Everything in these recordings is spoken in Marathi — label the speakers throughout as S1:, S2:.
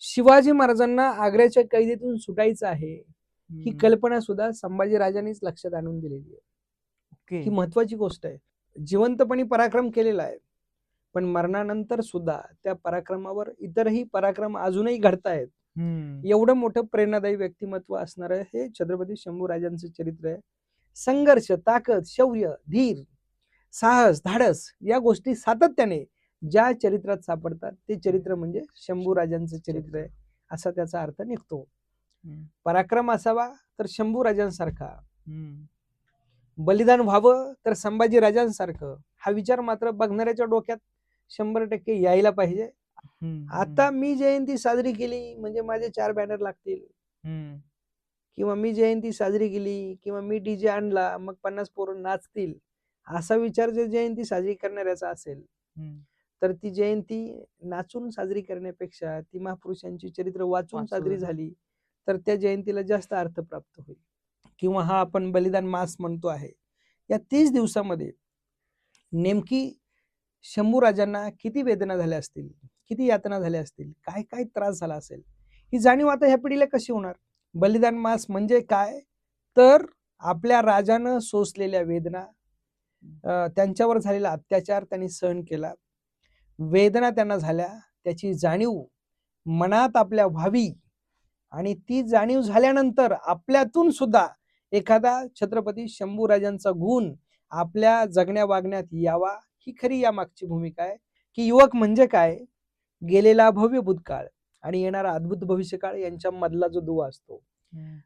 S1: शिवाजी महाराजांना आग्र्याच्या कैदेतून सुटायचं आहे ही
S2: हम्म.
S1: कल्पना सुद्धा संभाजीराजांनीच लक्षात आणून दिलेली आहे.
S2: ओके.
S1: ही महत्वाची गोष्ट आहे. जिवंतपणी पराक्रम केलेला आहे, पण मरणानंतर सुद्धा त्या पराक्रमावर इतरही पराक्रम अजूनही घडतायत. एवढं मोठं प्रेरणादायी व्यक्तिमत्व असणारं हे छत्रपती शंभूराजांचं चरित्र आहे. संघर्ष, ताकद, शौर्य, धीर, साहस, धाडस या गोष्टी सातत्याने ज्या चरित्रात सापडतात ते चरित्र म्हणजे शंभूराजांचं चरित्र आहे, असा त्याचा अर्थ निघतो. पराक्रम असावा तर शंभूराजांसारखा, बलिदान व्हावं तर संभाजीराजांसारखं, हा विचार मात्र बघणाऱ्याच्या डोक्यात 100% यायला पाहिजे. आता मी जयंती साजरी केली म्हणजे माझे 4 बॅनर लागतील, किंवा मी जयंती साजरी केली किंवा मी डीजे आणला मग 50 पोरं नाचतील, असा विचार जर जयंती साजरी करणाऱ्याचा असेल तर ती जयंती नाचून साजरी करण्यापेक्षा ती महापुरुषांची चरित्र वाचून साजरी झाली तर त्या जयंतीला जास्त अर्थ प्राप्त होईल. किंवा हा आपण बलिदान मास म्हणतो आहे, या 30 दिवसामध्ये नेमकी शंभूराजांना किती वेदना झाल्या असतील, किती यातना झाल्या असतील, काय काय त्रास झाला असेल, ही जाणीव आता ह्या पिढीला कशी होणार? बलिदान मास म्हणजे काय तर आपल्या राजानं सोसलेल्या वेदना, त्यांच्यावर झालेला अत्याचार त्यांनी सहन केला, वेदना त्यांना झाल्या, त्याची जाणीव मनात आपल्या व्हावी आणि ती जाणीव झाल्यानंतर आपल्यातून सुद्धा एखादा छत्रपती शंभूराजांचा गुण आपल्या जगण्या वागण्यात यावा, ही खरी या मागची भूमिका आहे. की युवक म्हणजे काय, गेलेला भव्य भूतकाळ आणि येणारा अद्भुत भविष्यकाळ यांच्या मधला जो दुवा असतो.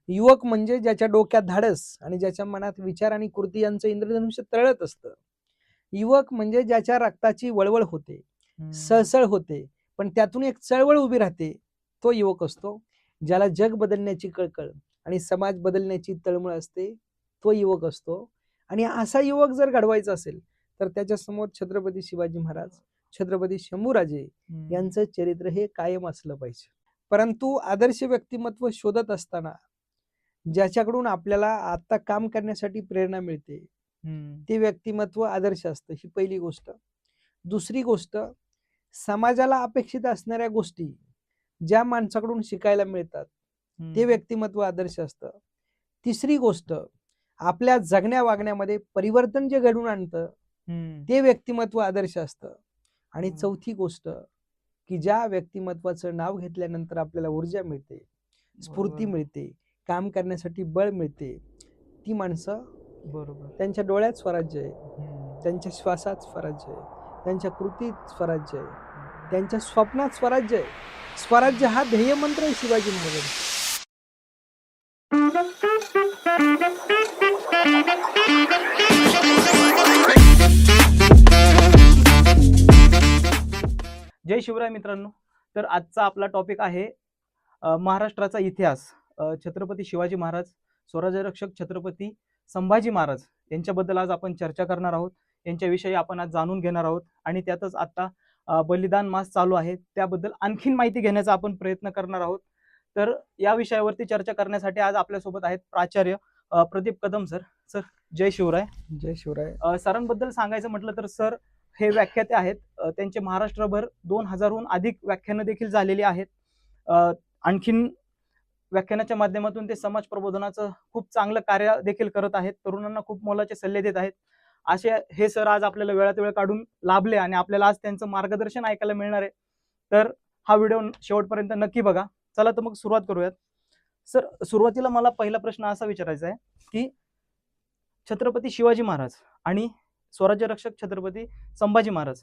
S1: युवक म्हणजे ज्याच्या डोक्यात धाडस आणि ज्याच्या मनात विचार आणि कृती यांचं इंद्रधनुष्य तळत असतं. युवक म्हणजे ज्याच्या रक्ताची वळवळ होते, सळसळ होते, पण त्यातून एक चळवळ उभी राहते, तो युवक असतो. ज्याला जग बदलण्याची कळकळ आणि समाज बदलण्याची तळमळ असते, तो युवक असतो. आणि असा युवक जर घडवायचा असेल तर त्याच्या समोर छत्रपती शिवाजी महाराज, छत्रपती शंभूराजे यांचं चरित्र हे कायम असलं पाहिजे. परंतु आदर्श व्यक्तिमत्व शोधत असताना ज्याच्याकडून आपल्याला आता काम करण्यासाठी प्रेरणा मिळते ते व्यक्तिमत्व आदर्श असतं, ही पहिली गोष्ट. दुसरी गोष्ट, समाजाला अपेक्षित असणाऱ्या गोष्टी ज्या माणसाकडून शिकायला मिळतात ते व्यक्तिमत्व आदर्श असतं. तिसरी गोष्ट, आपल्या जगण्या वागण्यामध्ये परिवर्तन जे घडून आणतं ते व्यक्तिमत्व आदर्श असतं. आणि चौथी गोष्ट, की ज्या व्यक्तिमत्वाचं नाव घेतल्यानंतर आपल्याला ऊर्जा मिळते, स्फूर्ती मिळते, काम करण्यासाठी बळ मिळते, ती माणसं त्यांच्या डोळ्यात स्वराज्य आहे, त्यांच्या श्वासात स्वराज्य आहे, त्यांच्या कृतीत स्वराज्य आहे, त्यांच्या स्वप्नात स्वराज्य आहे. स्वराज्य हा ध्येय मंत्र आहे शिवाजी महाराजांचा.
S2: जय शिवराय मित्रांनो. तर आजचा आपला टॉपिक आहे महाराष्ट्राचा इतिहास. छत्रपती शिवाजी महाराज, स्वराज्यरक्षक छत्रपती संभाजी महाराज यांच्याबद्दल आज आपण चर्चा करणार आहोत. यांच्याविषयी आपण आज जाणून घेणार आहोत आणि त्यातच आता बलिदान मास चालू आहे त्याबद्दल आणखीन माहिती घेण्याचा आपण प्रयत्न करणार आहोत. तर या विषयावरती चर्चा करण्यासाठी आज आपल्यासोबत आहेत प्राचार्य प्रदीप कदम सर. सर जय शिवराय.
S1: जय शिवराय.
S2: सरांबद्दल सांगायचं म्हटलं तर सर हे व्याख्याते आहेत. त्यांचे महाराष्ट्रभर 2000हून अधिक व्याख्यानं देखील झालेली आहेत. आणखीन व्याख्यानाच्या माध्यमातून ते समाज प्रबोधनाचं खूप चांगलं कार्य देखील करत आहेत. तरुणांना खूप मोलाचे सल्ले देत आहेत. असे हे सर आज आपल्याला वेळात वेळ काढून लाभले आणि आपल्याला आज त्यांचं मार्गदर्शन ऐकायला मिळणार आहे. तर हा व्हिडिओ शेवटपर्यंत नक्की बघा. चला तर मग सुरुवात करूयात. सर सुरुवातीला मला पहिला प्रश्न असा विचारायचा आहे की छत्रपती शिवाजी महाराज आणि स्वराज्यरक्षक छत्रपती संभाजी महाराज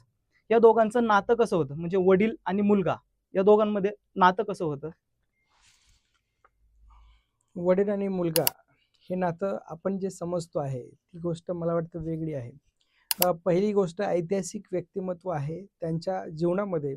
S2: या दोघांचं नातं कसं होतं, म्हणजे वडील आणि मुलगा या दोघांमध्ये नातं कसं होतं?
S1: वडील आणि मुलगा हे नातं आपण जे समजतो आहे ती गोष्ट मला वाटतं वेगळी आहे. पहिली गोष्ट, ऐतिहासिक व्यक्तिमत्व आहे, त्यांच्या जीवनामध्ये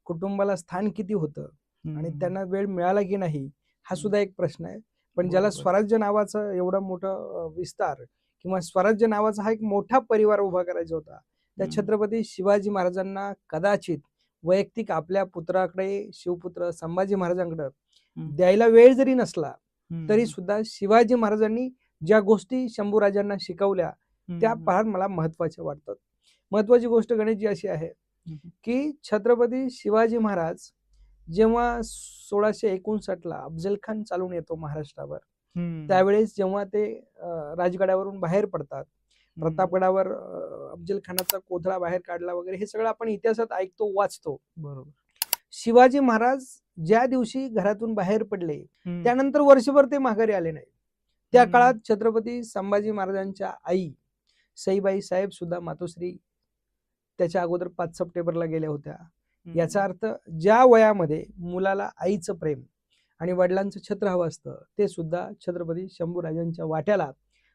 S1: कुटुंबाला स्थान किती होतं आणि त्यांना वेळ मिळाला की नाही हा सुद्धा एक प्रश्न आहे. पण ज्याला स्वराज्य नावाचं एवढं मोठं विस्तार किंवा स्वराज्य नावाचा हा एक मोठा परिवार उभा करायचा होता, त्या छत्रपती शिवाजी महाराजांना कदाचित वैयक्तिक आपल्या पुत्राकडे, शिवपुत्र संभाजी महाराजांकडे द्यायला वेळ जरी नसला तरी सुद्धा शिवाजी महाराजांनी ज्या गोष्टी शंभूराजांना शिकवल्या त्या फार मला महत्वाच्या वाटतात. महत्वाची गोष्ट गणेशजी अशी आहे की छत्रपती शिवाजी महाराज जेव्हा 1659 अफजल खान चालून येतो महाराष्ट्रावर, त्यावेळेस जेव्हा ते राजगडावरून बाहेर पडतात, प्रतापगडावर अफजल खानाचा कोथळा बाहेर काढला वगैरे, हे सगळं आपण इतिहासात ऐकतो, वाचतो.
S2: बरोबर.
S1: शिवाजी महाराज ज्या दिवशी घरातून बाहेर पडले त्यानंतर वर्षभर ते माघारी आले नाही. त्या काळात छत्रपती संभाजी महाराजांच्या आई सईबाई साहेब सुद्धा मातोश्री त्याच्या अगोदर 5 सप्टेंबरला गेल्या होत्या. याचा अर्थ ज्या वयामध्ये मुलाला आईचं प्रेम आणि वडिलांचं छत्र हवं असतं, ते सुद्धा छत्रपती शंभूराजांच्या वाट्याला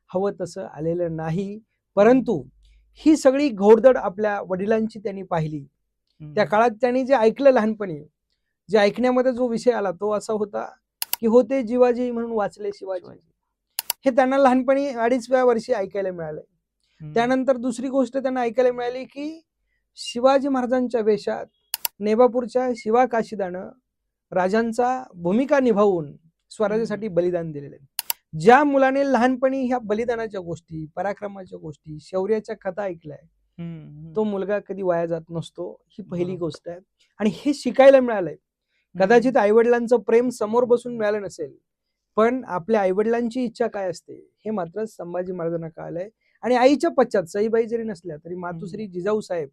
S1: हवं तसं आलेलं नाही. परंतु ही सगळी घोडदड आपल्या वडिलांची त्यांनी पाहिली. त्या काळात त्यांनी जे ऐकलं लहानपणी, जे ऐकण्यामध्ये जो विषय आला तो असा होता की होते जीवाजी म्हणून वाचले शिवाजी. हे त्यांना लहानपणी 2.5व्या वर्षी ऐकायला मिळालं. त्यानंतर दुसरी गोष्ट त्यांना ऐकायला मिळाली की शिवाजी महाराजांच्या वेशात नेबापूरच्या शिवा काशीदानं राजांचा भूमिका निभावून स्वराज्यासाठी बलिदान दिलेले. ज्या मुलाने लहानपणी ह्या बलिदानाच्या गोष्टी, पराक्रमाच्या गोष्टी, शौर्याच्या कथा ऐकल्याय, तो मुलगा कधी वाया जात नसतो. ही पहिली गोष्ट आहे. आणि हे शिकायला मिळालंय. कदाचित आईवडिलांचं प्रेम समोर बसून मिळालं नसेल, पण आपल्या आईवडिलांची इच्छा काय असते हे मात्र संभाजी महाराजांना कळालंय. आणि आईच्या पश्चात सईबाई जरी नसल्या तरी मातोश्री जिजाऊ साहेब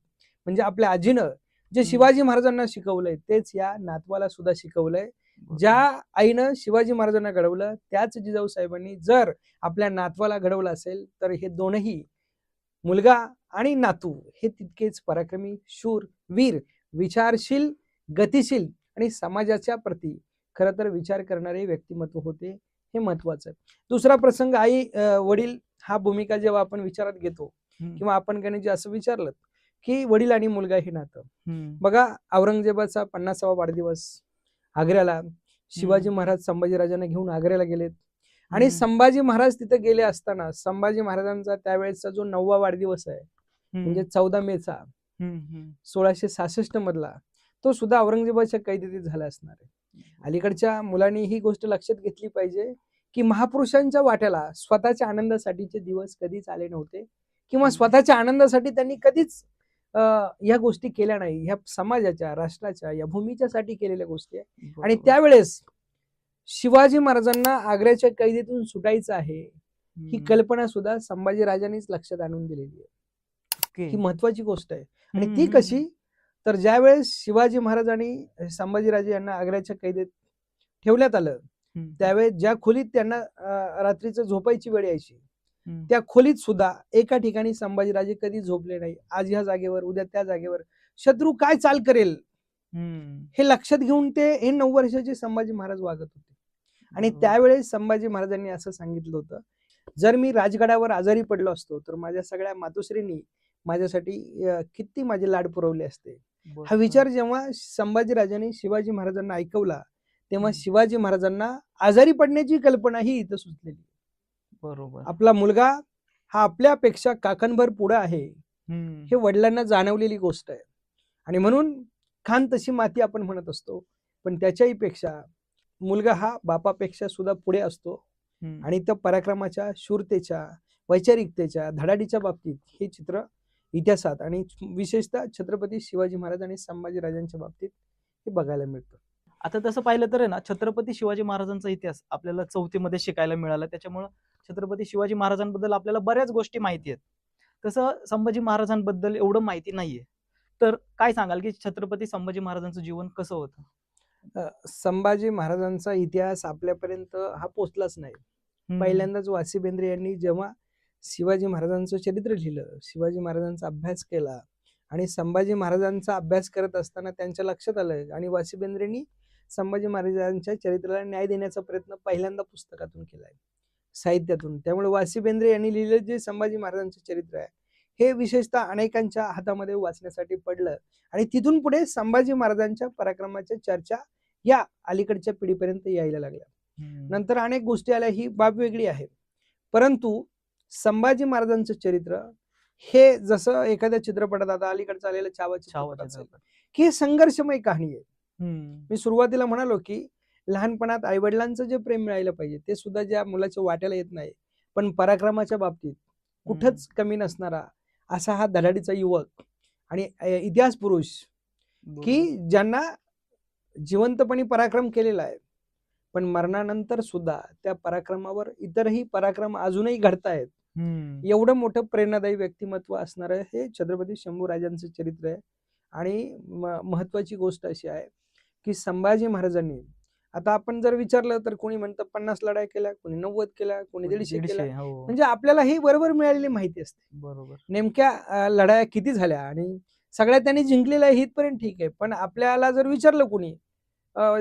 S1: म्हणजे आपल्या आजीनं जे शिवाजी महाराजांना शिकवलंय तेच या नातवाला सुद्धा शिकवलंय. ज्या आईनं शिवाजी महाराजांना घडवलं त्याच जिजाऊ साहेबांनी जर आपल्या नातवाला घडवलं असेल तर हे दोनही मुलगा आणि नातू हे तितकेच पराक्रमी, शूर, वीर, विचारशील, गतिशील आणि समाजाच्या प्रती खरं तर विचार करणारे व्यक्तिमत्व होते. हे महत्वाचं आहे. दुसरा प्रसंग, आई वडील हा भूमिका जेव्हा आपण विचारात घेतो किंवा आपण काही जे असं विचारलं की वडील आणि मुलगा हे नातं, बघा औरंगजेबाचा 50वा वाढदिवस आग्र्याला शिवाजी महाराज संभाजीराजांना घेऊन आग्र्याला गेलेत. आणि संभाजी महाराज तिथे गेले असताना संभाजी महाराजांचा त्यावेळेसचा जो 9वा वाढदिवस आहे म्हणजे 14 मेचा 1666 मधला, तो सुद्धा औरंगजेबाच्या कैदेत झाला असणार आहे. अलीकडच्या मुलांनी ही गोष्ट लक्षात घेतली पाहिजे की महापुरुषांच्या वाट्याला स्वतःच्या आनंदासाठीचे दिवस कधीच आले नव्हते किंवा स्वतःच्या आनंदासाठी त्यांनी कधीच ह्या गोष्टी केल्या नाही. ह्या समाजाच्या, राष्ट्राच्या, या भूमीच्या साठी केलेल्या गोष्टी आहे. आणि त्यावेळेस शिवाजी महाराजांना आग्र्याच्या कैदेतून सुटायचं आहे ही कल्पना सुद्धा संभाजीराजांनीच लक्षात आणून दिलेली आहे. ही महत्वाची गोष्ट आहे. आणि ती कशी, तर ज्यावेळेस शिवाजी महाराज आणि संभाजीराजे यांना आग्र्याच्या कैदेत ठेवण्यात आलं त्यावेळेस ज्या खोलीत त्यांना रात्रीचं झोपायची वेळ यायची त्या खोलीत सुद्धा एका ठिकाणी संभाजीराजे कधी झोपले नाही. आज ह्या जागेवर, उद्या त्या जागेवर, शत्रू काय चाल करेल हे लक्षात घेऊन ते 9 वर्षाचे संभाजी महाराज वागत होते. आणि त्यावेळेस संभाजी महाराजांनी असं सांगितलं होतं, जर मी राजगडावर आजारी पडलो असतो तर माझ्या सगळ्या मातोश्रींनी माझ्यासाठी किती माझे लाड पुरवले असते. हा विचार जेव्हा संभाजीराजांनी शिवाजी महाराजांना ऐकवला तेव्हा शिवाजी महाराजांना आजारी पडण्याची कल्पना ही इथं सुचलेली. बरोबर, आपला मुलगा हा आपल्यापेक्षा काकणभर पुढे आहे हे वडिलांना जाणवलेली गोष्ट आहे. आणि म्हणून खान तशी माती आपण म्हणत असतो, पण त्याच्याही पेक्षा मुलगा हा बापापेक्षा सुद्धा पुढे असतो. आणि त्या पराक्रमाच्या, शूरतेच्या, वैचारिकतेच्या, धडाडीच्या बाबतीत हे चित्र इतिहासात आणि विशेषतः छत्रपती शिवाजी महाराज आणि संभाजीराजांच्या बाबतीत हे बघायला मिळतं.
S2: आता तसं पाहिलं तर आहे ना, छत्रपती शिवाजी महाराजांचा इतिहास आपल्याला 4थीमध्ये शिकायला मिळाला. त्याच्यामुळं छत्रपती शिवाजी महाराजांबद्दल आपल्याला बऱ्याच गोष्टी माहिती आहेत. तसं संभाजी महाराजांबद्दल एवढं माहिती नाहीये. तर काय सांगाल की छत्रपती संभाजी महाराजांचं जीवन कसं होतं?
S1: संभाजी महाराजांचा इतिहास आपल्यापर्यंत हा पोचलाच नाही. पहिल्यांदाच वासी बेंद्रे यांनी जेव्हा शिवाजी महाराजांचं चरित्र लिहिलं, शिवाजी महाराजांचा अभ्यास केला आणि संभाजी महाराजांचा अभ्यास करत असताना त्यांच्या लक्षात आलं आणि वासी बेंद्रेंनी संभाजी महाराजांच्या चरित्राला न्याय देण्याचा प्रयत्न पहिल्यांदा पुस्तकातून केलाय, साहित्यातून. त्यामुळे वासी बेंद्रे यांनी लिहिलेलं जे संभाजी महाराजांचं चरित्र आहे हे विशेषतः अनेकांच्या हातामध्ये वाचण्यासाठी पडलं आणि तिथून पुढे संभाजी महाराजांच्या पराक्रमाच्या चर्चा या अलीकडच्या पिढीपर्यंत यायला लागल्या. नंतर अनेक गोष्टी आल्या, ही बाब वेगळी आहे. परंतु संभाजी महाराजांचं चरित्र हे जसं एखाद्या चित्रपटात आता अलीकडचं आलेलं छावा की संघर्षमय कहाणी आहे. मी सुरुवातीला म्हणालो की लहानपणात आईवडिलांचं जे प्रेम मिळायला पाहिजे ते सुद्धा ज्या मुलाच्या वाट्याला येत नाही, पण पराक्रमाच्या बाबतीत कुठंच कमी नसणारा असा हा धडाडीचा युवक आणि इतिहास पुरुष की ज्यांना जिवंतपणी पराक्रम केलेला आहे, पण मरणानंतर सुद्धा त्या पराक्रमावर इतरही पराक्रम अजूनही घडतायत. एवढं मोठं प्रेरणादायी व्यक्तिमत्व असणारं हे छत्रपती शंभूराजांचं चरित्र आहे. आणि महत्वाची गोष्ट अशी आहे की संभाजी महाराजांनी, आता आपण जर विचारलं तर कोणी म्हणतं 50 लढाई केल्या, कोणी 90 केल्या, कोणी 150 केल्या. म्हणजे आपल्याला ही बरोबर मिळालेली माहिती असते, बरोबर नेमक्या लढाया किती झाल्या आणि सगळ्या त्यांनी जिंकलेल्या आहे इथपर्यंत ठीक आहे. पण आपल्याला जर विचारलं कोणी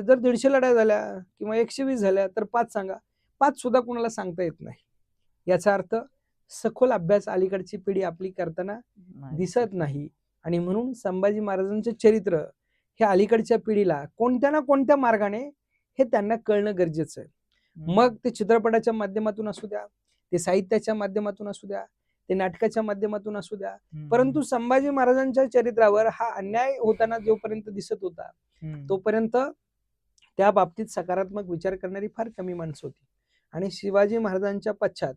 S1: जर 150 लढाया झाल्या किंवा 120 झाल्या तर 5 सांगा, 5 सुद्धा कोणाला सांगता येत नाही. याचा अर्थ सखोल अभ्यास अलीकडची पिढी आपली करताना दिसत नाही. आणि म्हणून संभाजी महाराजांचे चरित्र हे अलीकडच्या पिढीला कोणत्या ना कोणत्या मार्गाने हे त्यांना कळणं गरजेचं आहे. मग ते चित्रपटाच्या माध्यमातून असू द्या, ते साहित्याच्या माध्यमातून असू द्या, ते नाटकाच्या माध्यमातून असू द्या, परंतु संभाजी महाराजांच्या चरित्रावर हा अन्याय होताना जोपर्यंत दिसत होता तोपर्यंत त्या बाबतीत सकारात्मक विचार करणारी फार कमी माणसं होती. आणि शिवाजी महाराजांच्या पश्चात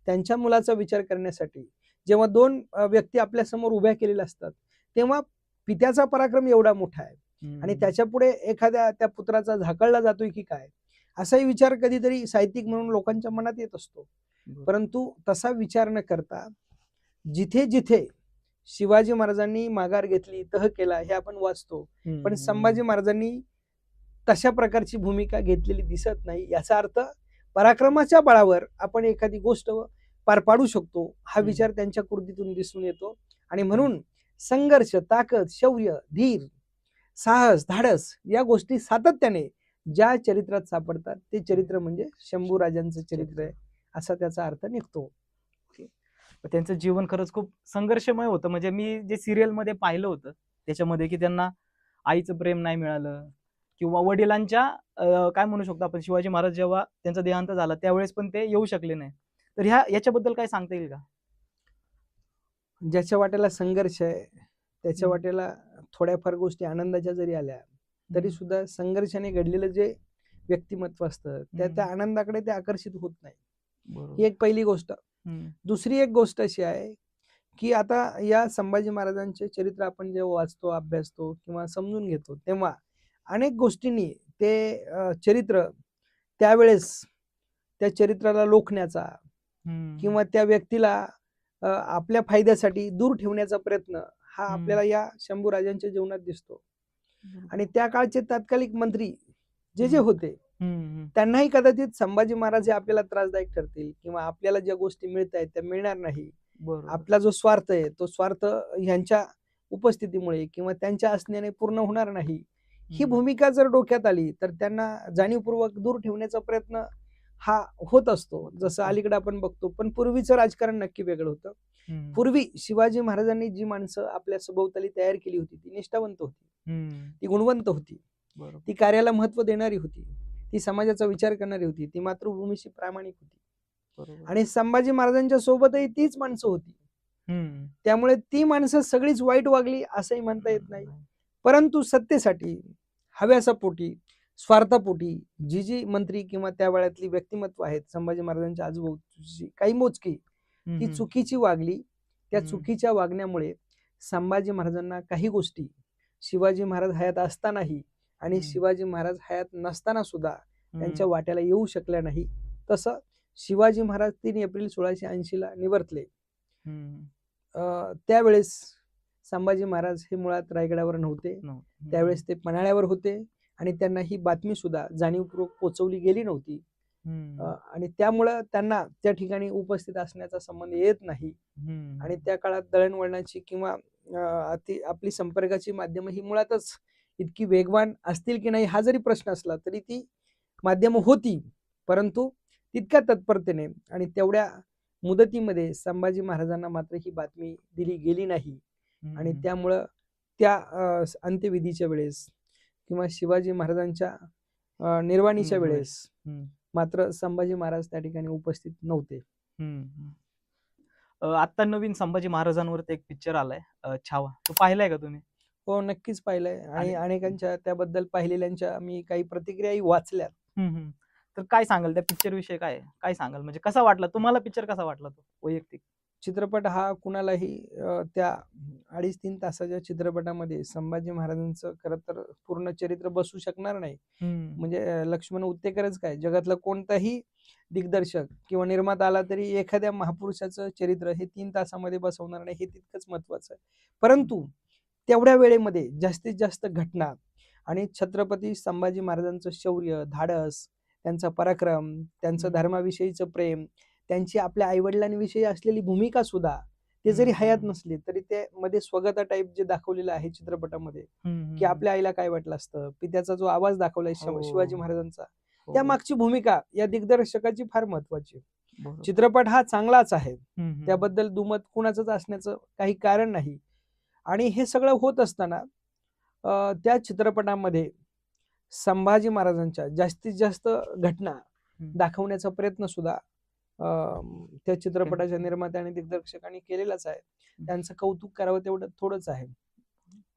S1: त्यांच्या मुलाचा विचार करण्यासाठी जेव्हा 2 व्यक्ती आपल्या समोर उभ्या केलेल्या असतात तेव्हा पित्याचा पराक्रम एवढा मोठा आहे आणि त्याच्या पुढे एखाद्या त्या पुत्राचा झाकळला जातोय की काय, असाही विचार कधीतरी साहित्यिक म्हणून लोकांच्या मनात येत असतो. परंतु तसा विचार न करता जिथे जिथे शिवाजी महाराजांनी माघार घेतली, तह केला, हे आपण वाचतो, पण संभाजी महाराजांनी तशा प्रकारची भूमिका घेतलेली दिसत नाही. याचा अर्थ पराक्रमाच्या बळावर आपण एखादी गोष्ट पार पाडू शकतो हा विचार त्यांच्या कृतीतून दिसून येतो. आणि म्हणून संघर्ष, ताकद, शौर्य, धीर, साहस, धाडस या गोष्टी सातत्याने ज्या चरित्रात सापडतात ते चरित्र म्हणजे शंभूराजांचं चरित्र आहे, असा त्याचा अर्थ निघतो.
S2: त्यांचं जीवन खरंच खूप संघर्षमय होतं. म्हणजे मी जे सिरियल मध्ये पाहिलं होतं त्याच्यामध्ये की त्यांना आईचं प्रेम नाही मिळालं किंवा वडिलांच्या काय म्हणू शकतो आपण, शिवाजी महाराज जेव्हा त्यांचा देहांत झाला त्यावेळेस पण ते येऊ शकले नाही. तर याच्याबद्दल काय सांगता येईल का?
S1: ज्याच्या वाट्याला संघर्ष आहे त्याच्या वाट्याला थोड्याफार गोष्टी आनंदाच्या जरी आल्या तरी सुद्धा संघर्षाने घडलेलं जे व्यक्तिमत्व असतं त्या आनंदाकडे ते आकर्षित होत नाही. ही एक पहिली गोष्ट. दुसरी एक गोष्ट अशी आहे की आता या संभाजी महाराजांचे चरित्र आपण जेव्हा वाचतो, अभ्यासतो किंवा समजून घेतो तेव्हा अनेक गोष्टींनी ते चरित्र त्यावेळेस त्या चरित्राला लोखण्याचा किंवा त्या व्यक्तीला आपल्या फायद्यासाठी दूर ठेवण्याचा प्रयत्न हा आपल्याला या शंभूराजांच्या जीवनात दिसतो. आणि त्या काळचे तात्कालिक मंत्री जे जे होते त्यांनाही कदाचित संभाजी महाराज हे आपल्याला त्रासदायक ठरतील किंवा आपल्याला ज्या गोष्टी मिळत आहेत त्या मिळणार नाही, आपला जो स्वार्थ आहे तो स्वार्थ ह्यांच्या उपस्थितीमुळे किंवा त्यांच्या असण्याने पूर्ण होणार नाही, ही भूमिका जर डोक्यात आली तर त्यांना जाणीवपूर्वक दूर ठेवण्याचा प्रयत्न हा होत असतो, जसं अलीकडे आपण बघतो. पण पूर्वीचं राजकारण नक्की वेगळं होतं. पूर्वी शिवाजी महाराजांनी जी माणसं आपल्या सभोवताली तयार केली होती ती निष्ठावंत होती, ती गुणवंत होती, ती कार्याला महत्व देणारी होती, ती समाजाचा विचार करणारी होती, ती मातृभूमीशी प्रामाणिक होती. आणि संभाजी महाराजांच्या सोबतही तीच माणसं होती. त्यामुळे ती माणसं सगळीच वाईट वागली असंही म्हणता येत नाही. परंतु सत्तेसाठी, हव्यासापोटी, स्वार्थापोटी जी जी मंत्री किंवा त्या वेळातली व्यक्तिमत्व आहेत संभाजी महाराजांच्या आजूबाजूची काही मोजकी, ती चुकीची वागली. त्या चुकीच्या वागण्यामुळे संभाजी महाराजांना काही गोष्टी शिवाजी महाराज हयात असतानाही आणि शिवाजी महाराज हयात नसताना सुद्धा त्यांच्या वाट्याला येऊ शकल्या नाही. तसं शिवाजी महाराज 3 एप्रिल 1680 ला निवर्तले. त्यावेळेस संभाजी महाराज हे मुळात रायगडावर नव्हते, त्यावेळेस ते पन्हाळ्यावर होते आणि त्यांना ही बातमी सुद्धा जाणीवपूर्वक पोचवली गेली नव्हती. आणि त्यामुळं त्यांना त्या ठिकाणी उपस्थित असण्याचा संबंध येत नाही. आणि त्या काळात दळणवळणाची किंवा आपली संपर्काची माध्यमं ही मुळातच इतकी वेगवान असतील की नाही हा जरी प्रश्न असला तरी ती माध्यमं होती, परंतु तितक्या तत्परतेने आणि तेवढ्या मुदतीमध्ये संभाजी महाराजांना मात्र ही बातमी दिली गेली नाही. आणि त्यामुळं त्या अंत्यविधीच्या वेळेस किंवा शिवाजी महाराजांच्या निर्वाणीच्या वेळेस मात्र संभाजी महाराज त्या ठिकाणी उपस्थित नव्हते.
S2: आता नवीन संभाजी महाराजांवर एक पिक्चर आलाय छावा, तो पाहिलाय का तुम्ही?
S1: हो, नक्कीच पाहिलंय आणि अनेकांच्या त्याबद्दल पाहिलेल्यांच्या मी काही प्रतिक्रियाही वाचल्यात.
S2: तर काय सांगाल त्या पिक्चर विषयी, काय सांगाल, म्हणजे कसा वाटला तुम्हाला पिक्चर, कसा वाटला तो वैयक्तिक?
S1: चित्रपट हा कुणालाही त्या 2.5-3 तासाच्या चित्रपटामध्ये संभाजी महाराजांचं खरं तर पूर्ण चरित्र बसू शकणार नाही. म्हणजे लक्ष्मण उत्तेकरच काय, जगातला कोणताही दिग्दर्शक किंवा निर्माता आला तरी एखाद्या महापुरुषाचं चरित्र हे 3 तासामध्ये बसवणार नाही, हे तितकंच महत्वाचं आहे. परंतु तेवढ्या वेळेमध्ये जास्तीत जास्त घटना आणि छत्रपती संभाजी महाराजांचं शौर्य, धाडस, त्यांचा पराक्रम, त्यांचं धर्माविषयीचं प्रेम, त्यांची आपल्या आईवडिलांविषयी असलेली भूमिका सुद्धा, ते जरी हयात नसली तरी ते मध्ये स्वगता टाईप जे दाखवलेलं आहे चित्रपटामध्ये, की आपल्या आईला काय वाटलं असतं, पित्याचा जो आवाज दाखवलाय शिवाजी महाराजांचा, त्या मागची भूमिका या दिग्दर्शकाची फार महत्वाची. चित्रपट हा चांगलाच आहे, त्याबद्दल दुमत कुणाचंच असण्याचं काही कारण नाही. आणि हे सगळं होत असताना त्या चित्रपटामध्ये संभाजी महाराजांच्या जास्तीत जास्त घटना दाखवण्याचा प्रयत्न सुद्धा त्या चित्रपटाच्या निर्मात्या आणि दिग्दर्शकांनी केलेलाच आहे. त्यांचं कौतुक करावं तेवढं थोडंच आहे.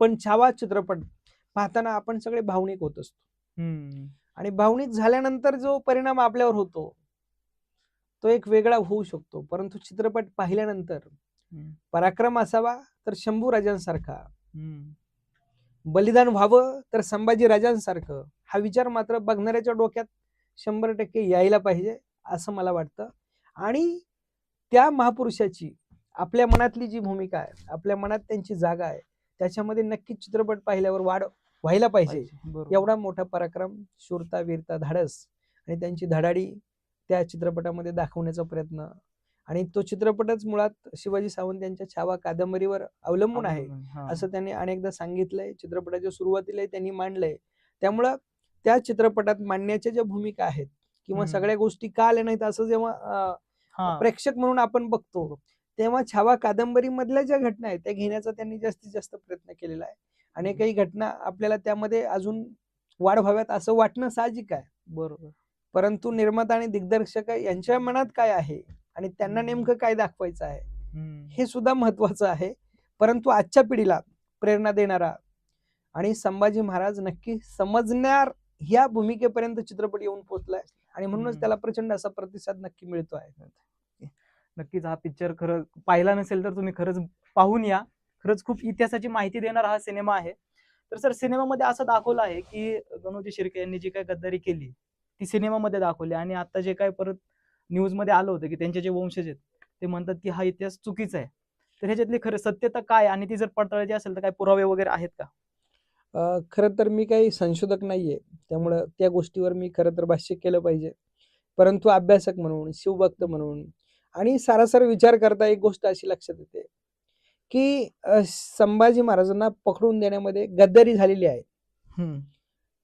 S1: पण छावा चित्रपट पाहताना आपण सगळे भावनिक होत असतो, आणि भावनिक झाल्यानंतर जो परिणाम आपल्यावर होतो तो एक वेगळा होऊ शकतो. परंतु चित्रपट पाहिल्यानंतर पराक्रम असावा तर शंभू राजांसारखा, बलिदान व्हावं तर संभाजी राजांसारखं, हा विचार मात्र बघणाऱ्याच्या डोक्यात 100% यायला पाहिजे असं मला वाटतं. आणि त्या महापुरुषाची आपल्या मनातली जी भूमिका आहे, आपल्या मनात त्यांची जागा आहे, त्याच्यामध्ये नक्कीच चित्रपट पाहिल्यावर वाढ व्हायला पाहिजे. एवढा मोठा पराक्रम, शूरता, वीरता, धाडस आणि त्यांची धडाडी त्या चित्रपटामध्ये दाखवण्याचा प्रयत्न, आणि तो चित्रपटच मुळात शिवाजी सावंत यांच्या छावा कादंबरीवर अवलंबून आहे असं त्यांनी अनेकदा सांगितलंय. चित्रपटाच्या सुरुवातीला त्यांनी मांडलंय. त्यामुळं त्या चित्रपटात मांडण्याच्या ज्या भूमिका आहेत किंवा सगळ्या गोष्टी का आल्या नाहीत असं जेव्हा प्रेक्षक म्हणून आपण बघतो, तेव्हा छावा कादंबरी मधल्या ज्या घटना आहेत त्या घेण्याचा त्यांनी जास्तीत जास्त प्रयत्न केलेला आहे. आणि काही घटना आपल्याला त्यामध्ये अजून वाढ व्हाव्यात असं वाटणं साहजिक आहे.
S2: बरोबर.
S1: परंतु निर्माता आणि दिग्दर्शक यांच्या मनात काय आहे आणि त्यांना नेमकं काय दाखवायचं आहे हे सुद्धा महत्वाचं आहे. परंतु आजच्या पिढीला प्रेरणा देणारा आणि संभाजी महाराज नक्की समजणार या भूमिकेपर्यंत चित्रपट येऊन पोहोचलाय, आणि म्हणूनच त्याला प्रचंड असा प्रतिसाद नक्की मिळतो आहे.
S2: नक्कीच हा पिक्चर खरं पाहिला नसेल तर तुम्ही खरंच पाहून या. खरंच खूप इतिहासाची माहिती देणारा हा सिनेमा आहे. तर सर, सिनेमामध्ये असं दाखवलं आहे की गणोजी शिर्के यांनी जी काय गद्दारी केली ती सिनेमामध्ये दाखवली, आणि आता जे काय परत न्यूज मध्ये आलं होतं की त्यांचे जे वंशज आहेत ते म्हणतात की हा इतिहास चुकीचा आहे. तर ह्याच्यातली खरं सत्यता काय, आणि ती जर पडताळायची असेल तर काय पुरावे वगैरे आहेत का?
S1: खरं तर मी काही संशोधक नाहीये, त्यामुळं त्या गोष्टीवर मी खरं तर भाष्य केलं पाहिजे. परंतु अभ्यासक म्हणून, शिवभक्त म्हणून आणि सारासार विचार करता एक गोष्ट अशी लक्षात येते की संभाजी महाराजांना पकडून देण्यामध्ये गद्दारी झालेली आहे,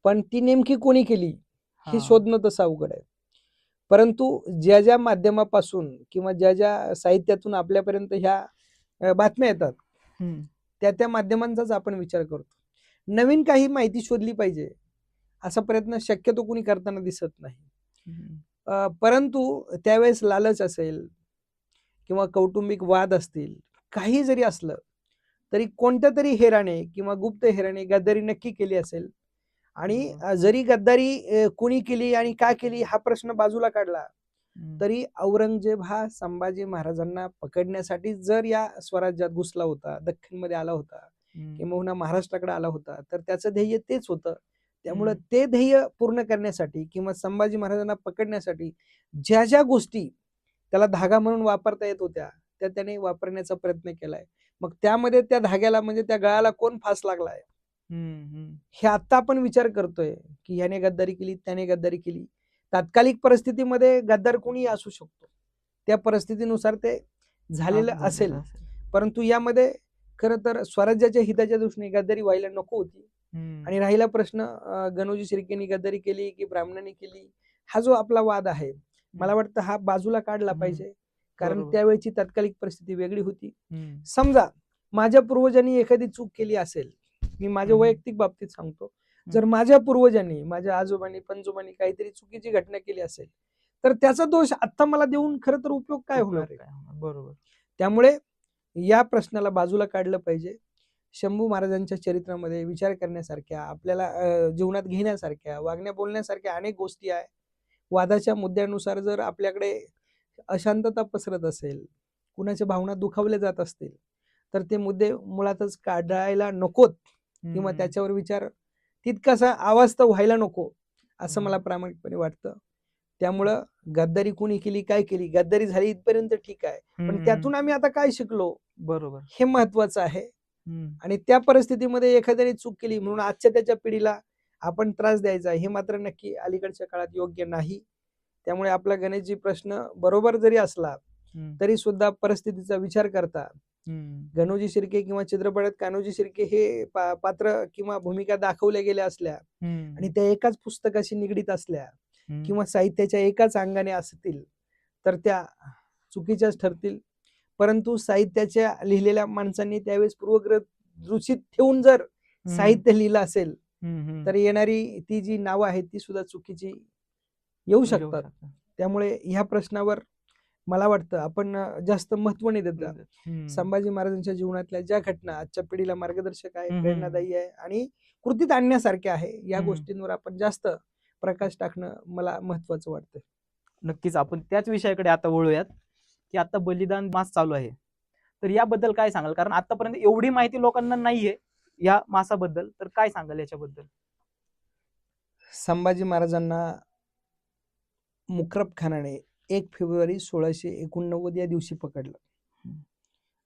S1: पण ती नेमकी कोणी केली हे शोधणं तसं अवघड आहे. परंतु ज्या ज्या माध्यमापासून किंवा ज्या ज्या साहित्यातून आपल्यापर्यंत ह्या बातम्या येतात त्या माध्यमांचाच आपण विचार करतो. नवीन काही माहिती शोधली पाहिजे असा प्रयत्न शक्यतो कोणी करताना दिसत नाही. परंतु त्यावेळेस लालच असेल किंवा कौटुंबिक वाद असतील, काही जरी असलं तरी कोणत्या तरी हेराने किंवा गुप्त हेराने गद्दारी नक्की केली असेल. आणि जरी गद्दारी कोणी केली आणि का केली हा प्रश्न बाजूला काढला तरी औरंगजेब हा संभाजी महाराजांना पकडण्यासाठी जर या स्वराज्यात घुसला होता, दख्खनमध्ये आला होता किंवा महाराष्ट्राकडे आला होता, तर त्याचं ध्येय तेच होतं. त्यामुळे ते ध्येय पूर्ण करण्यासाठी किंवा संभाजी महाराजांना पकडण्यासाठी ज्या ज्या गोष्टी त्याला धागा म्हणून वापरता येत होत्या त्या त्याने वापरण्याचा प्रयत्न केलाय. मग त्यामध्ये त्या धाग्याला म्हणजे त्या गळाला कोण फास लागलाय हे आता आपण विचार करतोय की ह्याने गद्दारी केली, त्याने गद्दारी केली. तात्कालिक परिस्थितीमध्ये गद्दार कोणी असू शकतो, त्या परिस्थितीनुसार ते झालेलं असेल. परंतु यामध्ये खरं तर स्वराज्याच्या हिताच्या दृष्टीने गद्दारी व्हायला नको होती. आणि राहिला प्रश्न गणोजी शिर्केंनी गद्दारी केली की ब्राह्मणांनी केली, हा जो आपला वाद आहे मला वाटतं हा बाजूला काढला पाहिजे, कारण त्यावेळची तात्कालिक परिस्थिती वेगळी होती. समजा माझ्या पूर्वजांनी एखादी चूक केली असेल, मी माझ्या वैयक्तिक बाबतीत सांगतो, जर माझ्या पूर्वजांनी, माझ्या आजोबांनी पंजोबांनी काहीतरी चुकीची घटना केली असेल तर त्याचा दोष आता मला देऊन खरं तर उपयोग काय होणार आहे?
S2: बरोबर.
S1: त्यामुळे या प्रश्नाला बाजूला काढलं पाहिजे. शंभू महाराजांच्या चरित्रामध्ये विचार करण्यासारख्या, आपल्याला जीवनात घेण्यासारख्या, वागण्या बोलण्यासारख्या अनेक गोष्टी आहे. वादाच्या मुद्द्यानुसार जर आपल्याकडे अशांतता पसरत असेल, कुणाच्या भावना दुखावल्या जात असतील तर ते मुद्दे मुळातच काढायला नकोत, किंवा त्याच्यावर विचार तितकासा आवाज तर व्हायला नको, असं मला प्रामाणिकपणे वाटतं. त्यामुळं गद्दारी कोणी केली, काय केली, गद्दारी झाली इथपर्यंत ठीक आहे, पण त्यातून आम्ही आता काय शिकलो,
S2: बरोबर,
S1: हे महत्वाचं आहे. आणि त्या परिस्थितीमध्ये एखाद्याने चूक केली म्हणून आजच्या त्याच्या पिढीला आपण त्रास द्यायचा, हे मात्र नक्की अलीकडच्या काळात योग्य नाही. त्यामुळे आपला गणेशजी प्रश्न बरोबर जरी असला तरी सुद्धा परिस्थितीचा विचार करता गणोजी शिर्के किंवा चित्रपटात कान्होजी शिर्के हे पात्र किंवा भूमिका दाखवल्या गेल्या असल्या आणि त्या एकाच पुस्तकाशी निगडीत असल्या किंवा साहित्याच्या एकाच अंगाने असतील तर त्या चुकीच्याच ठरतील. परंतु साहित्याच्या लिहिलेल्या माणसांनी त्यावेळेस पूर्वग्रह दूषित ठेवून जर साहित्य लिहिलं असेल तर येणारी ती जी नावं आहेत ती सुद्धा चुकीची येऊ शकतात. त्यामुळे ह्या प्रश्नावर मला वाटतं आपण जास्त महत्व नाही देत. संभाजी महाराजांच्या जीवनातल्या ज्या घटना आजच्या पिढीला मार्गदर्शक आहे, प्रेरणादायी आहे आणि कृतीत आणण्यासारख्या आहे, या गोष्टींवर आपण जास्त प्रकाश टाकणं मला महत्वाचं वाटतं.
S2: नक्कीच आपण त्याच विषयाकडे आता वळूयात की आता बलिदान मास चालू आहे, तर याबद्दल काय सांगाल? कारण आतापर्यंत एवढी माहिती लोकांना नाहीये या मासाबद्दल, तर काय सांगाल याच्याबद्दल?
S1: संभाजी महाराजांना मुकरब खानाने 1 फेब्रुवारी 1689 या दिवशी पकडलं